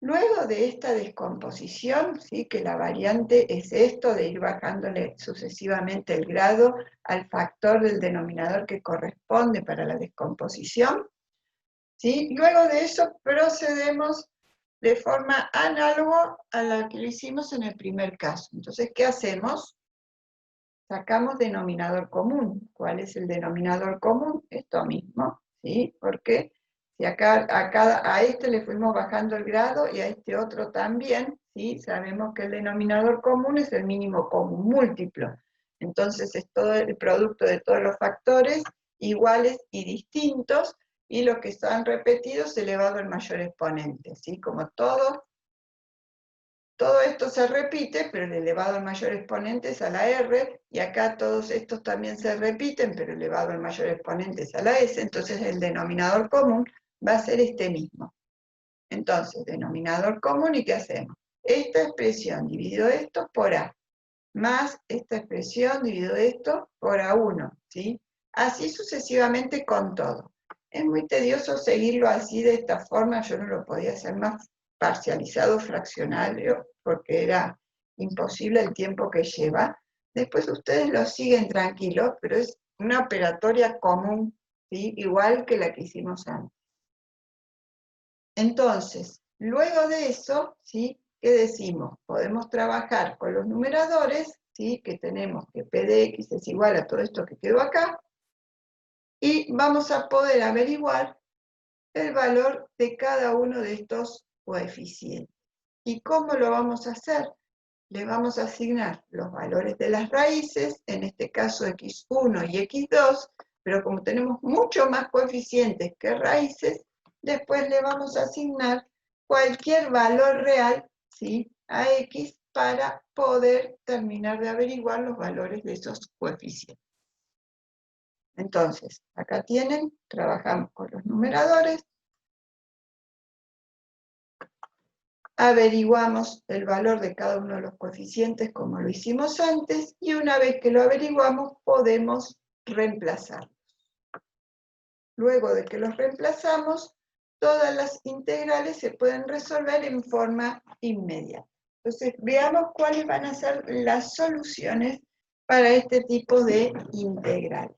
Luego de esta descomposición, ¿sí? Que la variante es esto de ir bajándole sucesivamente el grado al factor del denominador que corresponde para la descomposición, ¿sí? Luego de eso procedemos de forma análoga a la que lo hicimos en el primer caso. Entonces, ¿qué hacemos? Sacamos denominador común. ¿Cuál es el denominador común? Esto mismo, ¿sí? Porque si acá a este le fuimos bajando el grado y a este otro también, ¿sí? Sabemos que el denominador común es el mínimo común múltiplo. Entonces es todo el producto de todos los factores iguales y distintos, y los que están repetidos elevado al mayor exponente, ¿sí? Como todo esto se repite, pero el elevado al mayor exponente es a la R, y acá todos estos también se repiten, pero el elevado al mayor exponente es a la S, entonces el denominador común va a ser este mismo. Entonces, denominador común, ¿y qué hacemos? Esta expresión dividido esto por A, más esta expresión dividido esto por A1, ¿sí? Así sucesivamente con todo. Es muy tedioso seguirlo así de esta forma, yo no lo podía hacer más parcializado, fraccionario, porque era imposible el tiempo que lleva. Después ustedes lo siguen tranquilos, pero es una operatoria común, ¿sí? Igual que la que hicimos antes. Entonces, luego de eso, ¿sí? ¿Qué decimos? Podemos trabajar con los numeradores, ¿sí? Que tenemos que p de x es igual a todo esto que quedó acá, y vamos a poder averiguar el valor de cada uno de estos coeficientes. ¿Y cómo lo vamos a hacer? Le vamos a asignar los valores de las raíces, en este caso x1 y x2, pero como tenemos mucho más coeficientes que raíces, después le vamos a asignar cualquier valor real, ¿sí? A x para poder terminar de averiguar los valores de esos coeficientes. Entonces, acá tienen, trabajamos con los numeradores, averiguamos el valor de cada uno de los coeficientes como lo hicimos antes, y una vez que lo averiguamos podemos reemplazarlos. Luego de que los reemplazamos, todas las integrales se pueden resolver en forma inmediata. Entonces, veamos cuáles van a ser las soluciones para este tipo de integrales.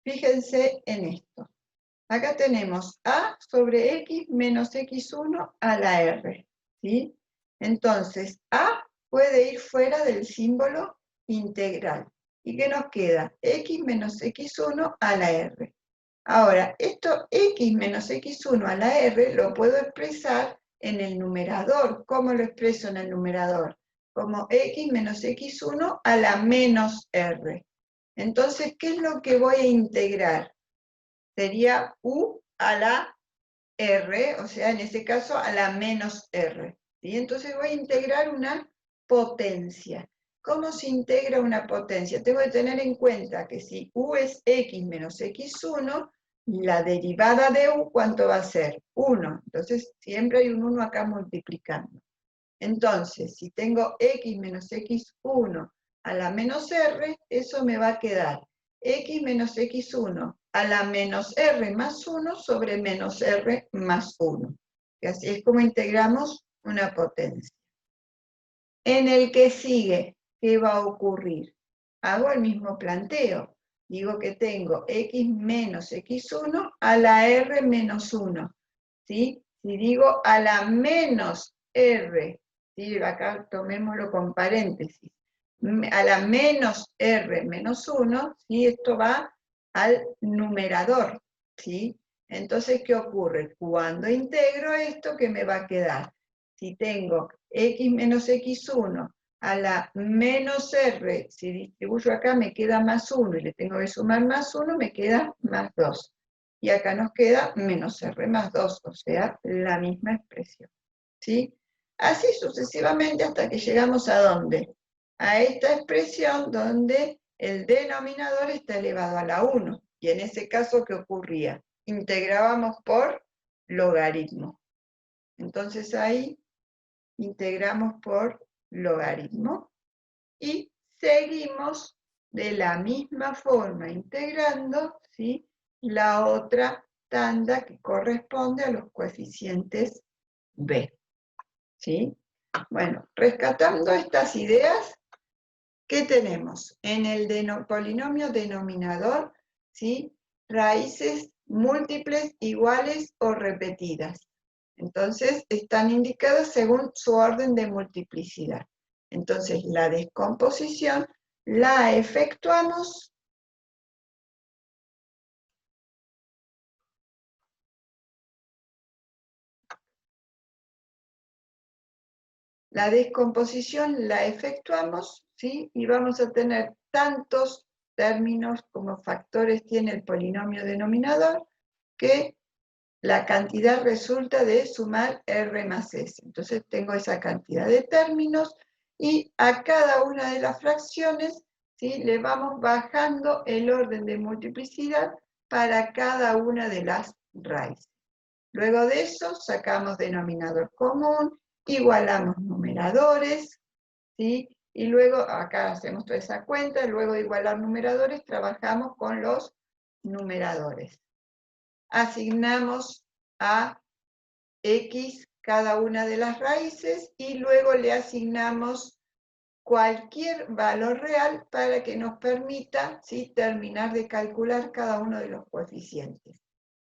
Fíjense en esto. Acá tenemos a sobre x menos x1 a la r, ¿sí? Entonces, a puede ir fuera del símbolo integral. ¿Y qué nos queda? X menos x1 a la r. Ahora, esto x menos x1 a la r lo puedo expresar en el numerador. ¿Cómo lo expreso en el numerador? Como x menos x1 a la menos r. Entonces, ¿qué es lo que voy a integrar? Sería u a la r, o sea, en ese caso a la menos r. ¿Sí? Entonces voy a integrar una potencia. ¿Cómo se integra una potencia? Tengo que tener en cuenta que si u es x menos x1, la derivada de u, ¿cuánto va a ser? 1. Entonces siempre hay un 1 acá multiplicando. Entonces, si tengo x menos x1 a la menos r, eso me va a quedar x menos x1 a la menos r más 1 sobre menos r más 1. Y así es como integramos una potencia. En el que sigue, ¿qué va a ocurrir? Hago el mismo planteo. digo que tengo x menos x1 a la r menos 1, ¿sí? Si digo a la menos r, ¿sí? Acá tomémoslo con paréntesis, a la menos r menos 1, ¿sí? Esto va al numerador, ¿sí? Entonces, ¿qué ocurre? Cuando integro esto, ¿qué me va a quedar? Si tengo x menos x1 a la menos r, si distribuyo acá me queda más 1 y le tengo que sumar más 1, me queda más 2. Y acá nos queda menos r más 2, o sea, la misma expresión, ¿sí? Así sucesivamente hasta que llegamos ¿a dónde? A esta expresión donde el denominador está elevado a la 1. Y en ese caso, ¿qué ocurría? Integrábamos por logaritmo. Entonces ahí integramos por logaritmo y seguimos de la misma forma integrando, ¿sí? La otra tanda que corresponde a los coeficientes b, ¿sí? Bueno, rescatando estas ideas, ¿qué tenemos? En el polinomio denominador, ¿sí? Raíces múltiples, iguales o repetidas. Entonces, están indicadas según su orden de multiplicidad. Entonces, la descomposición la efectuamos ¿sí? Y vamos a tener tantos términos como factores tiene el polinomio denominador, que la cantidad resulta de sumar r más s. Entonces tengo esa cantidad de términos y a cada una de las fracciones, ¿sí? Le vamos bajando el orden de multiplicidad para cada una de las raíces. Luego de eso sacamos denominador común, igualamos numeradores, ¿sí? Y luego acá hacemos toda esa cuenta, luego de igualar numeradores trabajamos con los numeradores. Asignamos a x cada una de las raíces y luego le asignamos cualquier valor real para que nos permita, ¿sí? Terminar de calcular cada uno de los coeficientes.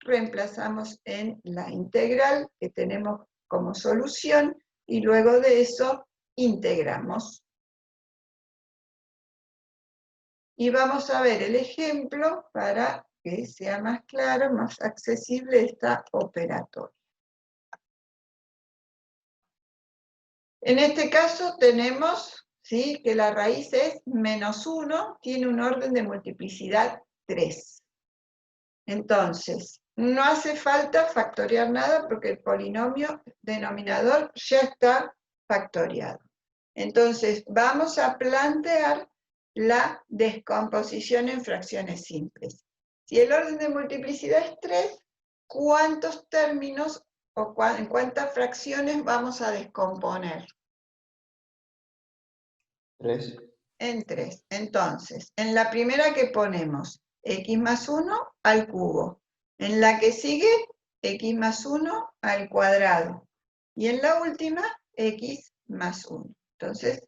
Reemplazamos en la integral que tenemos como solución y luego de eso integramos. Y vamos a ver el ejemplo para que sea más claro, más accesible esta operatoria. En este caso tenemos, ¿sí? Que la raíz es menos 1, tiene un orden de multiplicidad 3. Entonces, no hace falta factorear nada porque el polinomio denominador ya está factoriado. Entonces, vamos a plantear la descomposición en fracciones simples. Si el orden de multiplicidad es 3, ¿cuántos términos o en cuántas fracciones vamos a descomponer? 3. En 3. Entonces, en la primera que ponemos x más 1 al cubo. En la que sigue, x más 1 al cuadrado. Y en la última, x más 1. Entonces,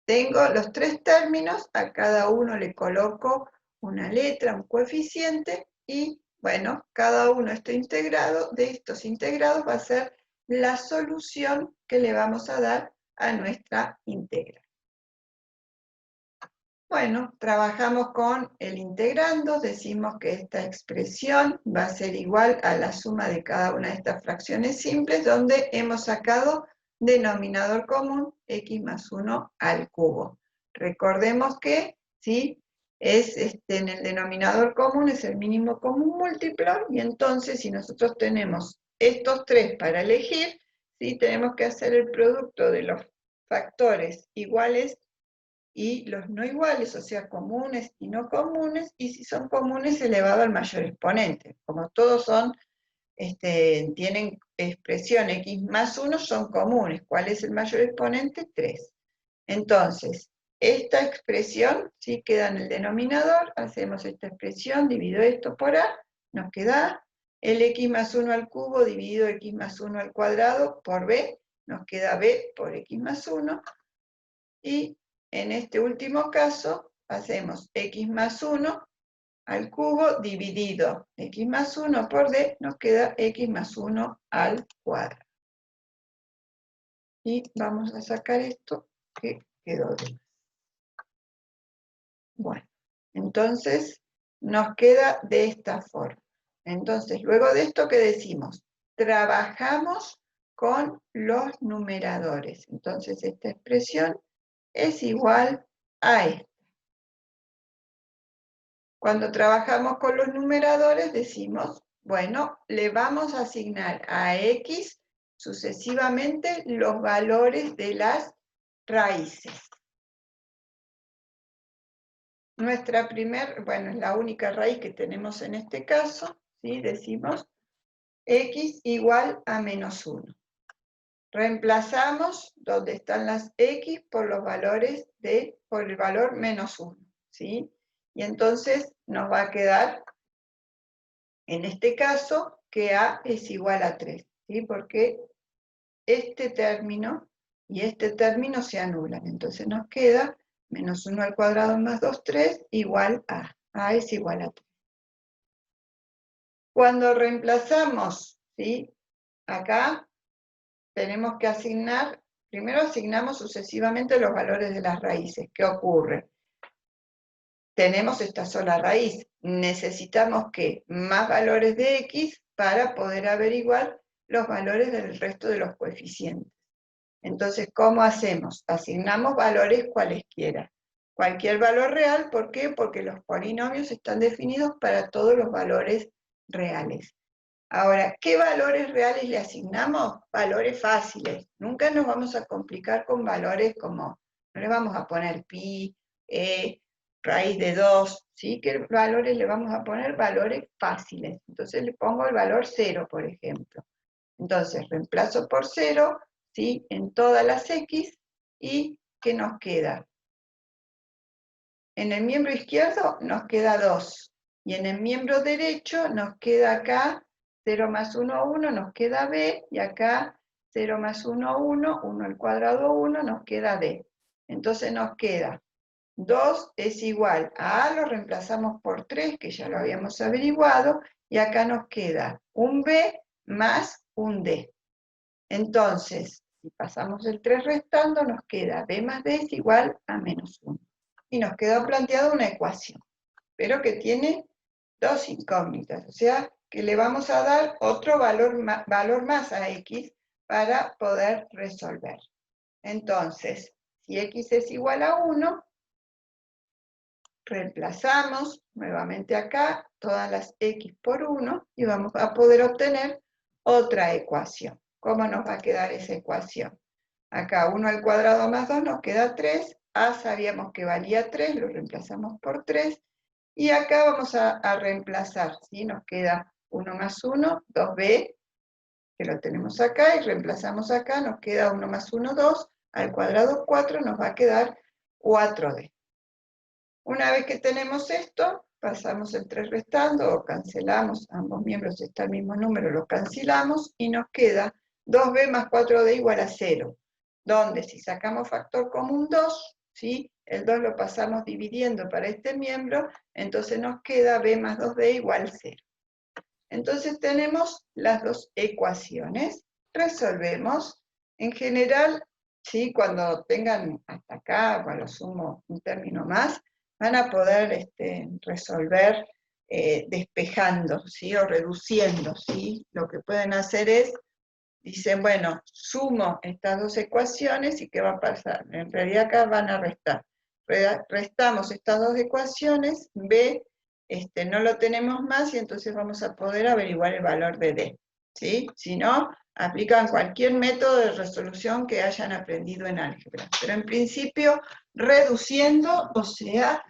tengo los 3 términos, a cada uno le coloco una letra, un coeficiente, y bueno, cada uno está integrado, de estos integrados va a ser la solución que le vamos a dar a nuestra integral. Bueno, trabajamos con el integrando, decimos que esta expresión va a ser igual a la suma de cada una de estas fracciones simples, donde hemos sacado denominador común x más 1 al cubo. Recordemos que, ¿sí? En el denominador común es el mínimo común múltiplo, y entonces si nosotros tenemos estos 3 para elegir, ¿sí? Tenemos que hacer el producto de los factores iguales y los no iguales, o sea, comunes y no comunes, y si son comunes, elevado al mayor exponente. Como todos son, tienen expresión x más 1, son comunes. ¿Cuál es el mayor exponente? 3. Entonces, esta expresión, ¿sí? Queda en el denominador, hacemos esta expresión, divido esto por a, nos queda el x más 1 al cubo dividido x más 1 al cuadrado por b, nos queda b por x más 1, y en este último caso, hacemos x más 1 al cubo dividido x más 1 por d, nos queda x más 1 al cuadrado. Y vamos a sacar esto que quedó de más. Bueno, entonces nos queda de esta forma. Entonces, luego de esto, ¿qué decimos? Trabajamos con los numeradores. Entonces, esta expresión es igual a esta. Cuando trabajamos con los numeradores, decimos, bueno, le vamos a asignar a x sucesivamente los valores de las raíces. Nuestra bueno, es la única raíz que tenemos en este caso, ¿sí? Decimos x igual a menos 1. Reemplazamos donde están las x por los valores por el valor menos 1, ¿sí? Y entonces nos va a quedar, en este caso, que a es igual a 3, ¿sí? Porque este término y este término se anulan. Entonces nos queda menos 1 al cuadrado más 2, 3, igual a. A es igual a 3. Cuando reemplazamos, ¿sí? Acá tenemos que asignar, primero asignamos sucesivamente los valores de las raíces. ¿Qué ocurre? Tenemos esta sola raíz. Necesitamos que más valores de x para poder averiguar los valores del resto de los coeficientes. Entonces, ¿cómo hacemos? Asignamos valores cualesquiera. Cualquier valor real, ¿por qué? Porque los polinomios están definidos para todos los valores reales. Ahora, ¿qué valores reales le asignamos? Valores fáciles. Nunca nos vamos a complicar con valores como, no le vamos a poner pi, raíz de 2, ¿sí? ¿Qué valores le vamos a poner? Valores fáciles. Entonces le pongo el valor 0, por ejemplo. Entonces, reemplazo por 0, ¿sí? En todas las x, y ¿qué nos queda? En el miembro izquierdo nos queda 2, y en el miembro derecho nos queda acá 0 más 1, 1, nos queda b, y acá 0 más 1, 1, 1 al cuadrado 1, nos queda d. Entonces nos queda 2 es igual a a, lo reemplazamos por 3, que ya lo habíamos averiguado, y acá nos queda un b más un d. Entonces, si pasamos el 3 restando, nos queda b más d es igual a menos 1. Y nos quedó planteada una ecuación, pero que tiene dos incógnitas, o sea, que le vamos a dar otro valor más a x para poder resolver. Entonces, si x es igual a 1, reemplazamos nuevamente acá todas las x por 1 y vamos a poder obtener otra ecuación. ¿Cómo nos va a quedar esa ecuación? Acá 1 al cuadrado más 2 nos queda 3, a sabíamos que valía 3, lo reemplazamos por 3, y acá vamos a reemplazar, ¿sí? Nos queda 1 más 1, 2b, que lo tenemos acá, y reemplazamos acá, nos queda 1 más 1, 2, al cuadrado 4 nos va a quedar 4d. Una vez que tenemos esto, pasamos el 3 restando, o cancelamos, ambos miembros está el mismo número, lo cancelamos, y nos queda 2b más 4d igual a 0, donde si sacamos factor común 2, ¿sí? El 2 lo pasamos dividiendo para este miembro, entonces nos queda b más 2d igual a 0. Entonces tenemos las dos ecuaciones, resolvemos. En general, ¿sí? Cuando tengan hasta acá, o a lo sumo un término más, van a poder resolver despejando, ¿sí? O reduciendo, ¿sí? Lo que pueden hacer es, dicen, bueno, sumo estas dos ecuaciones y ¿qué va a pasar? En realidad acá van a restar. Restamos estas dos ecuaciones, b, no lo tenemos más, y entonces vamos a poder averiguar el valor de d, ¿sí? Si no, aplican cualquier método de resolución que hayan aprendido en álgebra. Pero en principio, reduciendo, o sea,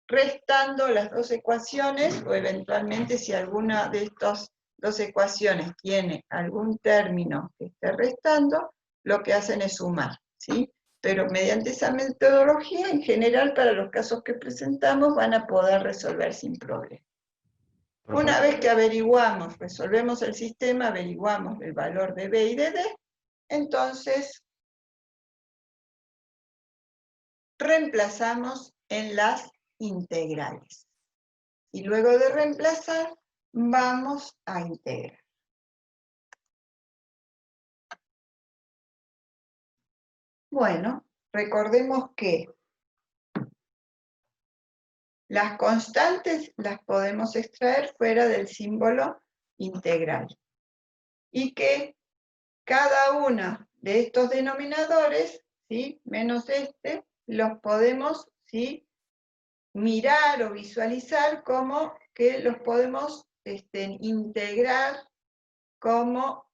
restando las dos ecuaciones, o eventualmente si alguna de estas dos ecuaciones tiene algún término que esté restando, lo que hacen es sumar, ¿sí? Pero mediante esa metodología, en general, para los casos que presentamos, van a poder resolver sin problema. Una vez que averiguamos, resolvemos el sistema, averiguamos el valor de b y de d, entonces reemplazamos en las integrales. Y luego de reemplazar, vamos a integrar. Bueno, recordemos que las constantes las podemos extraer fuera del símbolo integral. Y que cada uno de estos denominadores, ¿sí?, menos este, los podemos, ¿sí?, mirar o visualizar como que los podemos integrar como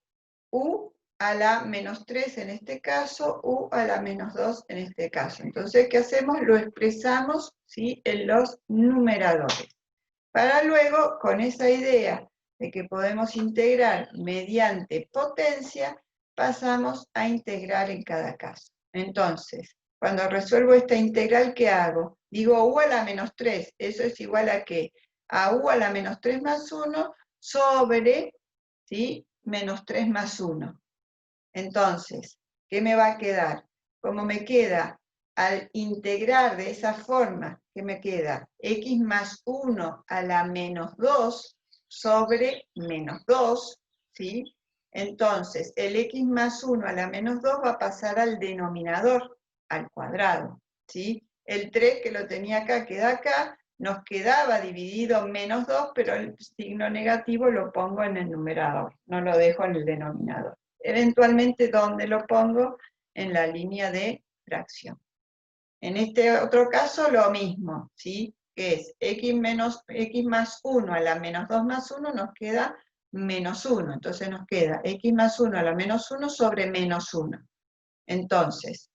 u a la menos 3 en este caso, u a la menos 2 en este caso. Entonces, ¿qué hacemos? Lo expresamos, ¿sí?, en los numeradores. Para luego, con esa idea de que podemos integrar mediante potencia, pasamos a integrar en cada caso. Entonces, cuando resuelvo esta integral, ¿qué hago? Digo u a la menos 3, eso es igual a ¿qué? A u a la menos 3 más 1 sobre, ¿sí?, menos 3 más 1. Entonces, ¿qué me va a quedar? Como me queda al integrar de esa forma, ¿qué me queda? X más 1 a la menos 2 sobre menos 2, ¿sí? Entonces, el X más 1 a la menos 2 va a pasar al denominador, al cuadrado, ¿sí? El 3 que lo tenía acá queda acá, nos quedaba dividido menos 2, pero el signo negativo lo pongo en el numerador, no lo dejo en el denominador. Eventualmente, ¿dónde lo pongo? En la línea de fracción. En este otro caso, lo mismo, ¿sí? Que es x más 1 a la menos 2 más 1 nos queda menos 1. Entonces nos queda x más 1 a la menos 1 sobre menos 1. Entonces,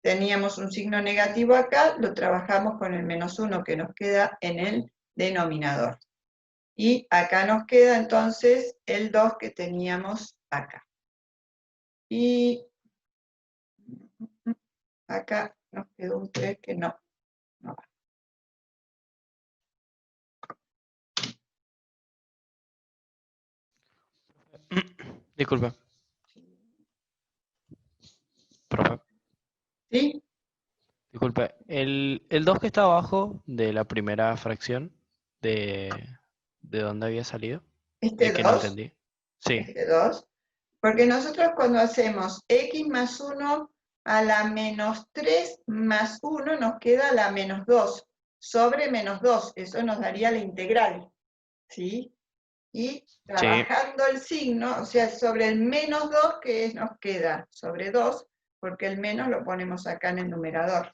teníamos un signo negativo acá, lo trabajamos con el menos 1 que nos queda en el denominador. Y acá nos queda entonces el 2 que teníamos acá. Y acá nos quedó un 3 que no va. Disculpe. Profe, ¿Sí? disculpe. El 2 que está abajo de la primera fracción, ¿de dónde había salido? Este Que no 2, entendí. Sí, este 2, porque nosotros cuando hacemos x más 1 a la menos 3 más 1 nos queda la menos 2 sobre menos 2, eso nos daría la integral, ¿sí? Y trabajando el signo, o sea, sobre el menos 2, que nos queda sobre 2, porque el menos lo ponemos acá en el numerador.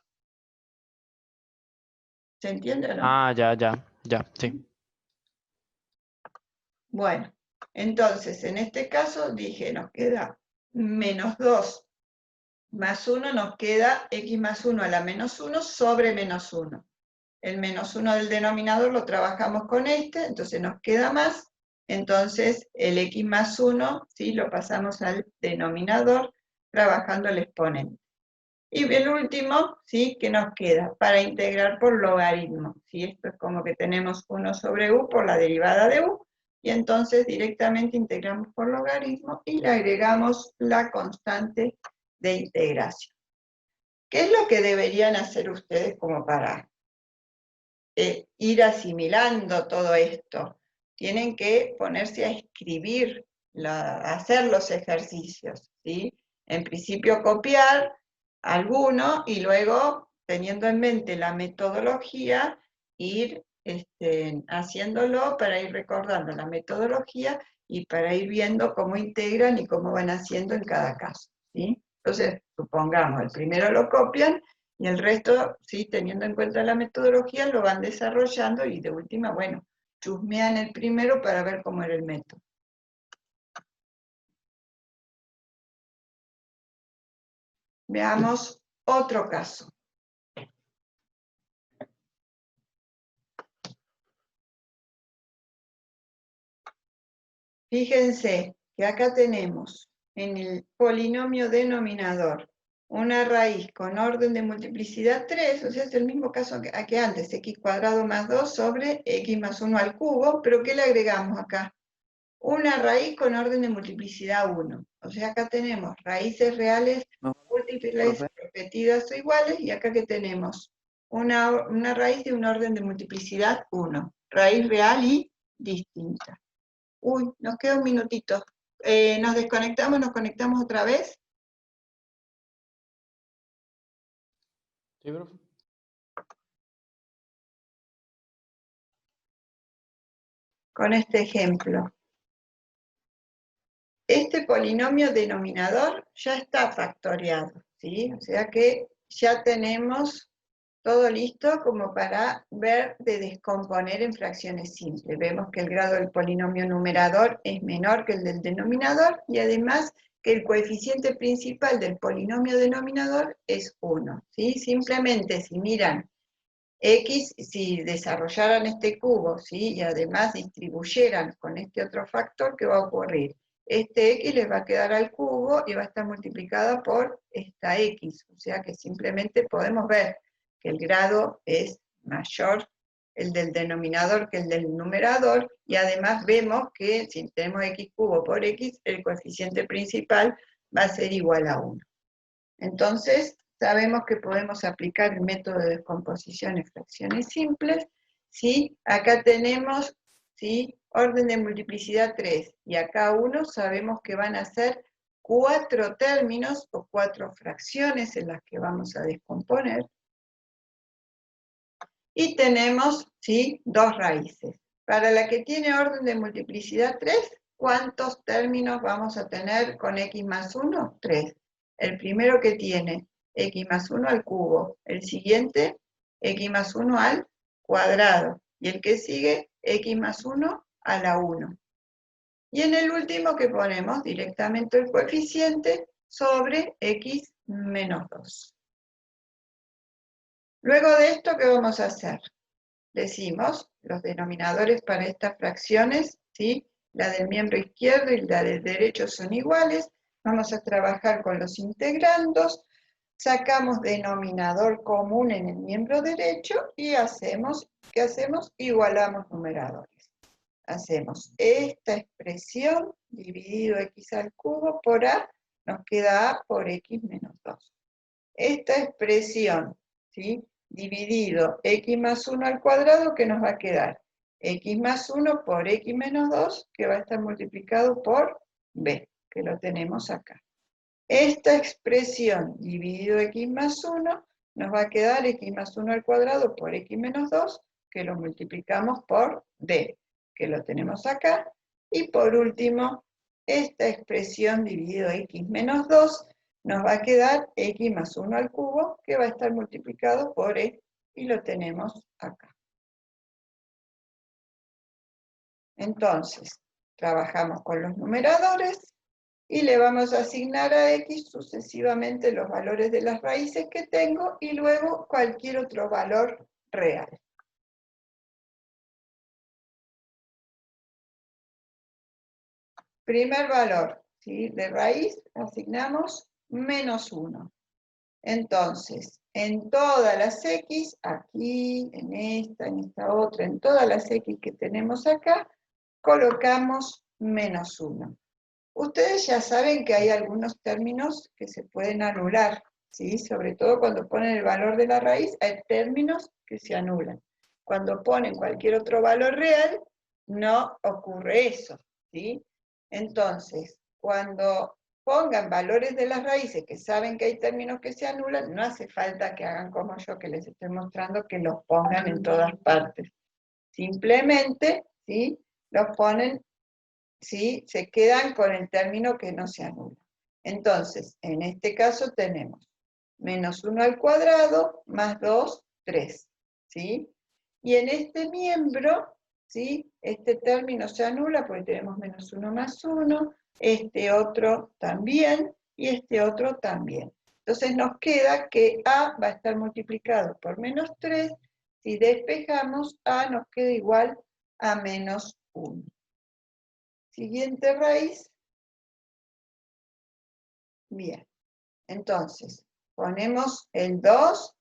¿Se entiende o no? Ah, ya, sí. Bueno, entonces, en este caso, dije, nos queda menos 2 más 1, nos queda x más 1 a la menos 1 sobre menos 1. El menos 1 del denominador lo trabajamos con este, entonces nos queda más. Entonces, el x más 1, ¿sí?, lo pasamos al denominador, trabajando el exponente. Y el último, ¿sí?, que nos queda para integrar por logaritmo, ¿sí? Esto es como que tenemos 1 sobre u por la derivada de u, y entonces directamente integramos por logaritmo y le agregamos la constante de integración. ¿Qué es lo que deberían hacer ustedes como para ir asimilando todo esto? Tienen que ponerse a escribir, hacer los ejercicios, ¿sí? En principio copiar alguno y luego, teniendo en mente la metodología, ir haciéndolo para ir recordando la metodología y para ir viendo cómo integran y cómo van haciendo en cada caso, ¿sí? Entonces, supongamos, el primero lo copian y el resto, ¿sí?, teniendo en cuenta la metodología, lo van desarrollando y de última, bueno, chusmean el primero para ver cómo era el método. Veamos otro caso. Fíjense que acá tenemos en el polinomio denominador una raíz con orden de multiplicidad 3, o sea, es el mismo caso que antes, x cuadrado más 2 sobre x más 1 al cubo, pero ¿qué le agregamos acá? Una raíz con orden de multiplicidad 1. O sea, acá tenemos raíces reales múltiples, repetidas o iguales, y acá que tenemos una raíz de un orden de multiplicidad 1. Raíz real y distinta. Uy, nos queda un minutito. Nos desconectamos, nos conectamos otra vez. Sí, profe. Con este ejemplo. Este polinomio denominador ya está factoriado, ¿sí? O sea que ya tenemos todo listo como para ver de descomponer en fracciones simples. Vemos que el grado del polinomio numerador es menor que el del denominador y además que el coeficiente principal del polinomio denominador es 1, ¿sí? Simplemente si miran X, si desarrollaran este cubo, ¿sí? Y además distribuyeran con este otro factor, ¿qué va a ocurrir? Este X les va a quedar al cubo y va a estar multiplicada por esta X. O sea que simplemente podemos ver que el grado es mayor el del denominador que el del numerador, y además vemos que si tenemos X cubo por X, el coeficiente principal va a ser igual a 1. Entonces, sabemos que podemos aplicar el método de descomposición en fracciones simples, ¿sí? Acá tenemos, ¿sí? Orden de multiplicidad 3, y acá 1 sabemos que van a ser 4 términos o 4 fracciones en las que vamos a descomponer. Y tenemos, ¿sí? 2 raíces. Para la que tiene orden de multiplicidad 3, ¿cuántos términos vamos a tener con x más 1? 3. El primero que tiene x más 1 al cubo, el siguiente x más 1 al cuadrado, y el que sigue x más 1 a la 1. Y en el último que ponemos directamente el coeficiente sobre x menos 2. Luego de esto, ¿qué vamos a hacer? Decimos, los denominadores para estas fracciones, ¿sí? La del miembro izquierdo y la del derecho son iguales. Vamos a trabajar con los integrandos, sacamos denominador común en el miembro derecho y hacemos, ¿qué hacemos? Igualamos numeradores. Hacemos esta expresión dividido x al cubo por a, nos queda a por x menos 2. Esta expresión, ¿sí? Dividido x más 1 al cuadrado, que nos va a quedar x más 1 por x menos 2, que va a estar multiplicado por b, que lo tenemos acá. Esta expresión dividido x más 1, nos va a quedar x más 1 al cuadrado por x menos 2, que lo multiplicamos por d, que lo tenemos acá. Y por último, esta expresión dividido x menos 2, nos va a quedar x más 1 al cubo, que va a estar multiplicado por e, y lo tenemos acá. Entonces, trabajamos con los numeradores y le vamos a asignar a x sucesivamente los valores de las raíces que tengo y luego cualquier otro valor real. Primer valor, ¿sí? De raíz asignamos menos 1. Entonces, en todas las x, aquí, en esta otra, en todas las x que tenemos acá, colocamos menos 1. Ustedes ya saben que hay algunos términos que se pueden anular, ¿sí? Sobre todo cuando ponen el valor de la raíz, hay términos que se anulan. Cuando ponen cualquier otro valor real, no ocurre eso, ¿sí? Entonces, cuando pongan valores de las raíces que saben que hay términos que se anulan, no hace falta que hagan como yo, que les estoy mostrando, que los pongan en todas partes. Simplemente, ¿sí? Los ponen, ¿sí? Se quedan con el término que no se anula. Entonces, en este caso tenemos menos 1 al cuadrado más 2, 3, ¿sí? Y en este miembro, ¿sí? Este término se anula porque tenemos menos 1 más 1, este otro también, y este otro también. Entonces nos queda que a va a estar multiplicado por menos 3, si despejamos, a nos queda igual a menos 1. Siguiente raíz. Bien, entonces, ponemos el 2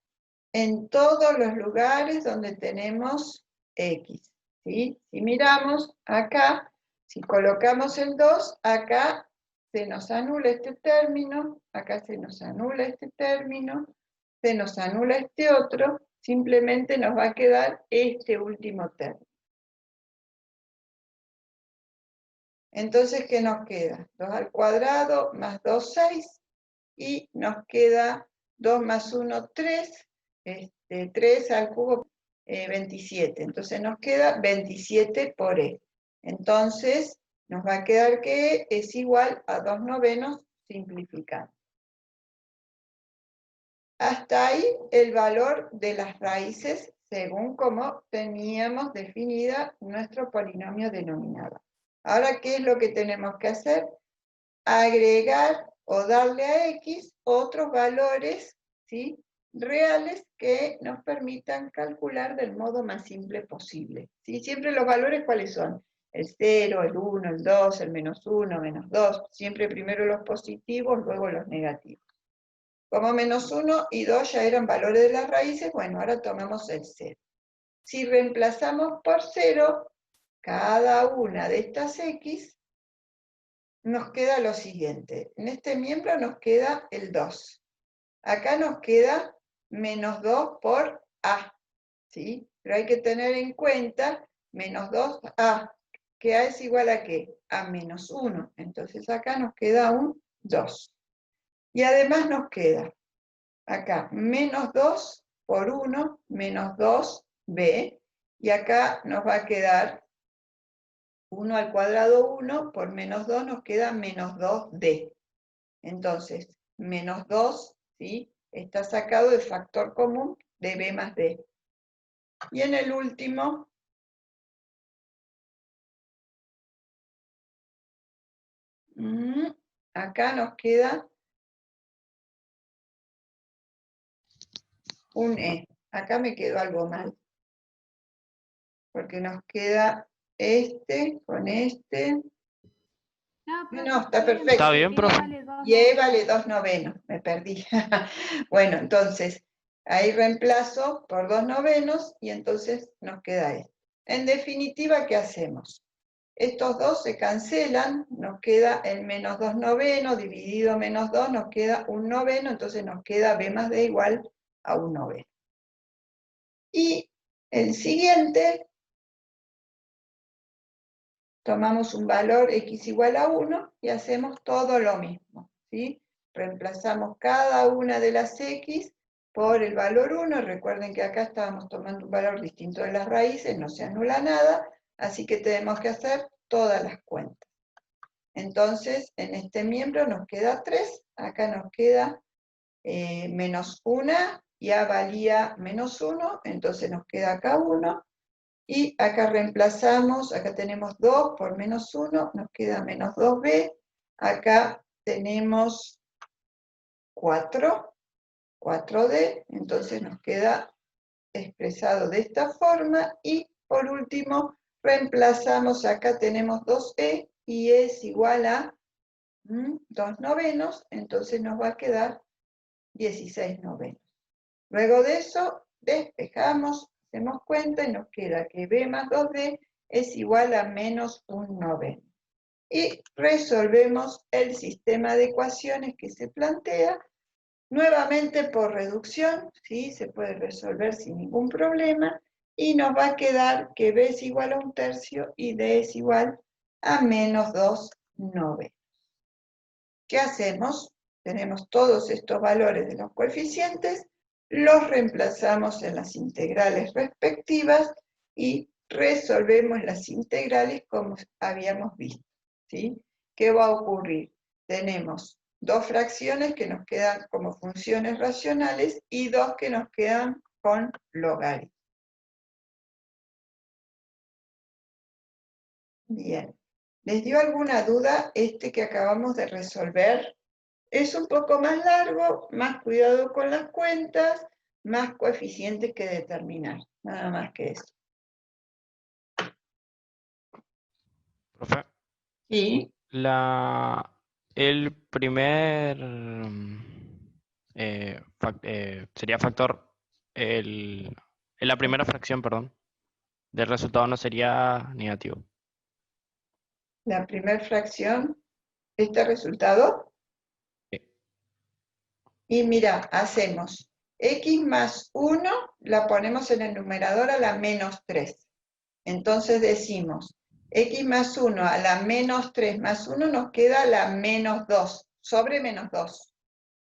en todos los lugares donde tenemos x, ¿sí? Si miramos acá, si colocamos el 2, acá se nos anula este término, acá se nos anula este término, se nos anula este otro, simplemente nos va a quedar este último término. Entonces, ¿qué nos queda? 2 al cuadrado más 2, 6, y nos queda 2 más 1, 3, 3 al cubo, 27. Entonces nos queda 27 por E. Entonces nos va a quedar que E es igual a 2 novenos simplificando. Hasta ahí el valor de las raíces según como teníamos definida nuestro polinomio denominador. Ahora, ¿qué es lo que tenemos que hacer? Agregar o darle a X otros valores, ¿sí?, reales que nos permitan calcular del modo más simple posible. ¿Sí? Siempre los valores, ¿cuáles son? El 0, el 1, el 2, el menos 1, menos 2. Siempre primero los positivos, luego los negativos. Como menos 1 y 2 ya eran valores de las raíces, bueno, ahora tomamos el 0. Si reemplazamos por 0 cada una de estas X, nos queda lo siguiente. En este miembro nos queda el 2. Acá nos queda menos 2 por A, ¿sí? Pero hay que tener en cuenta menos 2A, que A es igual a ¿qué? A menos 1. Entonces acá nos queda un 2. Y además nos queda acá menos 2 por 1, menos 2B, y acá nos va a quedar 1 al cuadrado 1 por menos 2 nos queda menos 2D. Entonces, menos 2, ¿sí?, está sacado del factor común de B más D. Y en el último, acá nos queda un E. Acá me quedó algo mal, porque nos queda este con este. No, está perfecto. ¿Está bien, profe? Y E vale 2 novenos, me perdí. Bueno, entonces, ahí reemplazo por 2 novenos y entonces nos queda esto. En definitiva, ¿qué hacemos? Estos dos se cancelan, nos queda el menos 2 novenos, dividido menos 2, nos queda un noveno, entonces nos queda B más D igual a un noveno. Y el siguiente, tomamos un valor X igual a 1 y hacemos todo lo mismo, ¿sí? Reemplazamos cada una de las X por el valor 1, recuerden que acá estábamos tomando un valor distinto de las raíces, no se anula nada, así que tenemos que hacer todas las cuentas. Entonces, en este miembro nos queda 3, acá nos queda menos 1, y A valía menos 1, entonces nos queda acá 1, y acá reemplazamos, acá tenemos 2 por menos 1, nos queda menos 2B, acá tenemos 4, 4D, entonces nos queda expresado de esta forma, y por último reemplazamos, acá tenemos 2E, y es igual a 2 novenos, entonces nos va a quedar 16 novenos. Luego de eso, despejamos, hacemos cuenta y nos queda que B más 2D es igual a menos un noveno. Y resolvemos el sistema de ecuaciones que se plantea, nuevamente por reducción, ¿sí? Se puede resolver sin ningún problema, y nos va a quedar que B es igual a 1/3 y D es igual a menos 2 novenos. ¿Qué hacemos? Tenemos todos estos valores de los coeficientes, los reemplazamos en las integrales respectivas y resolvemos las integrales como habíamos visto, ¿sí? ¿Qué va a ocurrir? Tenemos dos fracciones que nos quedan como funciones racionales y dos que nos quedan con logaritmos. Bien. ¿Les dio alguna duda este que acabamos de resolver? Es un poco más largo, más cuidado con las cuentas, más coeficientes que determinar, nada más que eso. Profe, Sí, el primer sería factor, en la primera fracción, perdón, del resultado no sería negativo. la primera fracción, este resultado. Sí. Y mira, hacemos x más 1 la ponemos en el numerador a la menos 3. Entonces decimos, x más 1 a la menos 3 más 1 nos queda la menos 2, sobre menos 2.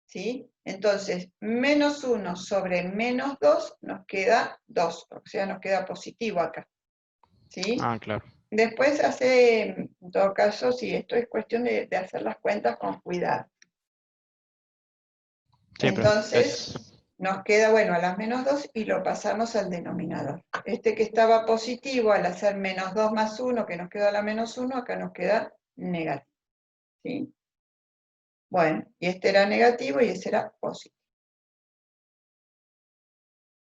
¿Sí? Entonces, menos 1 sobre menos 2 nos queda 2, o sea, nos queda positivo acá. ¿Sí? Ah, claro. Después en todo caso, sí, esto es cuestión de hacer las cuentas con cuidado. Sí, Entonces, nos queda, bueno, a las menos 2 y lo pasamos al denominador. Este que estaba positivo, al hacer menos 2 más 1, que nos queda a la menos 1, acá nos queda negativo. ¿Sí? Bueno, y este era negativo y este era positivo.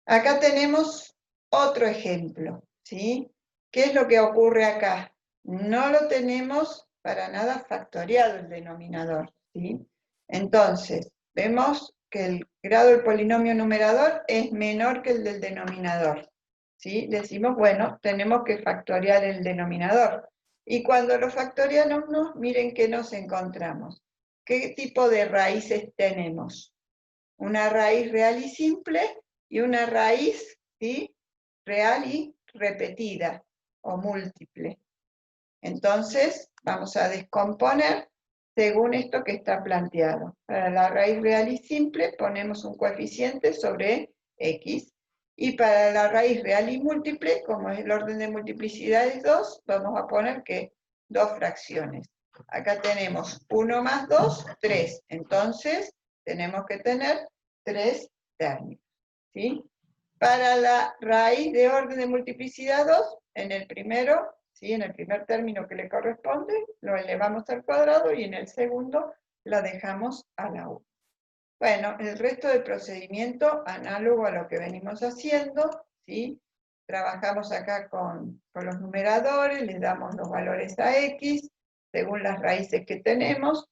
Acá tenemos otro ejemplo, ¿sí? ¿Qué es lo que ocurre acá? No lo tenemos para nada factoriado el denominador, ¿sí? Entonces, vemos que el grado del polinomio numerador es menor que el del denominador, ¿sí? Decimos, bueno, tenemos que factoriar el denominador. Y cuando lo factoriamos, miren qué nos encontramos. ¿Qué tipo de raíces tenemos? Una raíz real y simple y una raíz, ¿sí?, real y repetida o múltiple. Entonces, vamos a descomponer según esto que está planteado. Para la raíz real y simple ponemos un coeficiente sobre x, y para la raíz real y múltiple, como es el orden de multiplicidad es 2, vamos a poner que 2 fracciones. Acá tenemos 1 más 2, 3. Entonces, tenemos que tener 3 términos, ¿sí? Para la raíz de orden de multiplicidad 2, en el primero, ¿sí?, en el primer término que le corresponde, lo elevamos al cuadrado y en el segundo la dejamos a la 1. Bueno, el resto del procedimiento, análogo a lo que venimos haciendo, ¿sí? Trabajamos acá con los numeradores, les damos los valores a x, según las raíces que tenemos.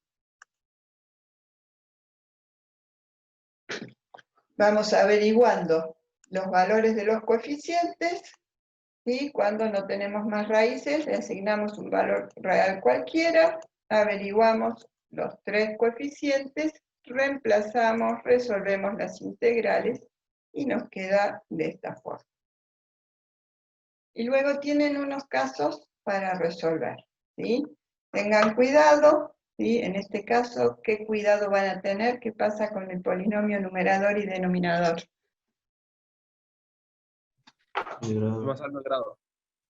Vamos averiguando los valores de los coeficientes, ¿sí? Cuando no tenemos más raíces, le asignamos un valor real cualquiera, averiguamos los 3 coeficientes, reemplazamos, resolvemos las integrales y nos queda de esta forma. Y luego tienen unos casos para resolver, ¿sí? Tengan cuidado, ¿sí? En este caso, ¿qué cuidado van a tener? ¿Qué pasa con el polinomio numerador y denominador? Pasando el grado.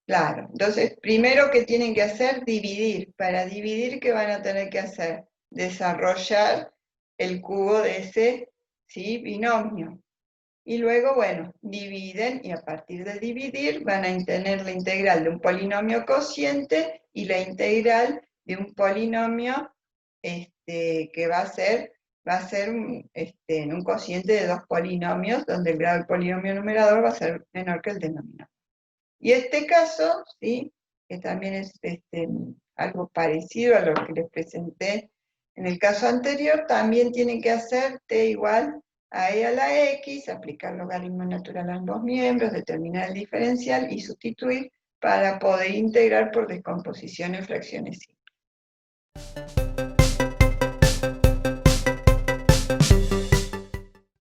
Claro, entonces, primero que tienen que hacer, dividir. Para dividir, ¿qué van a tener que hacer? Desarrollar el cubo de ese, ¿sí?, binomio. Y luego, bueno, dividen, y a partir de dividir van a tener la integral de un polinomio cociente y la integral de un polinomio que va a ser en un cociente de 2 polinomios, donde el grado del polinomio numerador va a ser menor que el denominador. Y este caso, ¿sí?, que también es algo parecido a lo que les presenté en el caso anterior, también tienen que hacer t igual a e a la x, aplicar logaritmo natural a ambos miembros, determinar el diferencial y sustituir para poder integrar por descomposición en fracciones simples.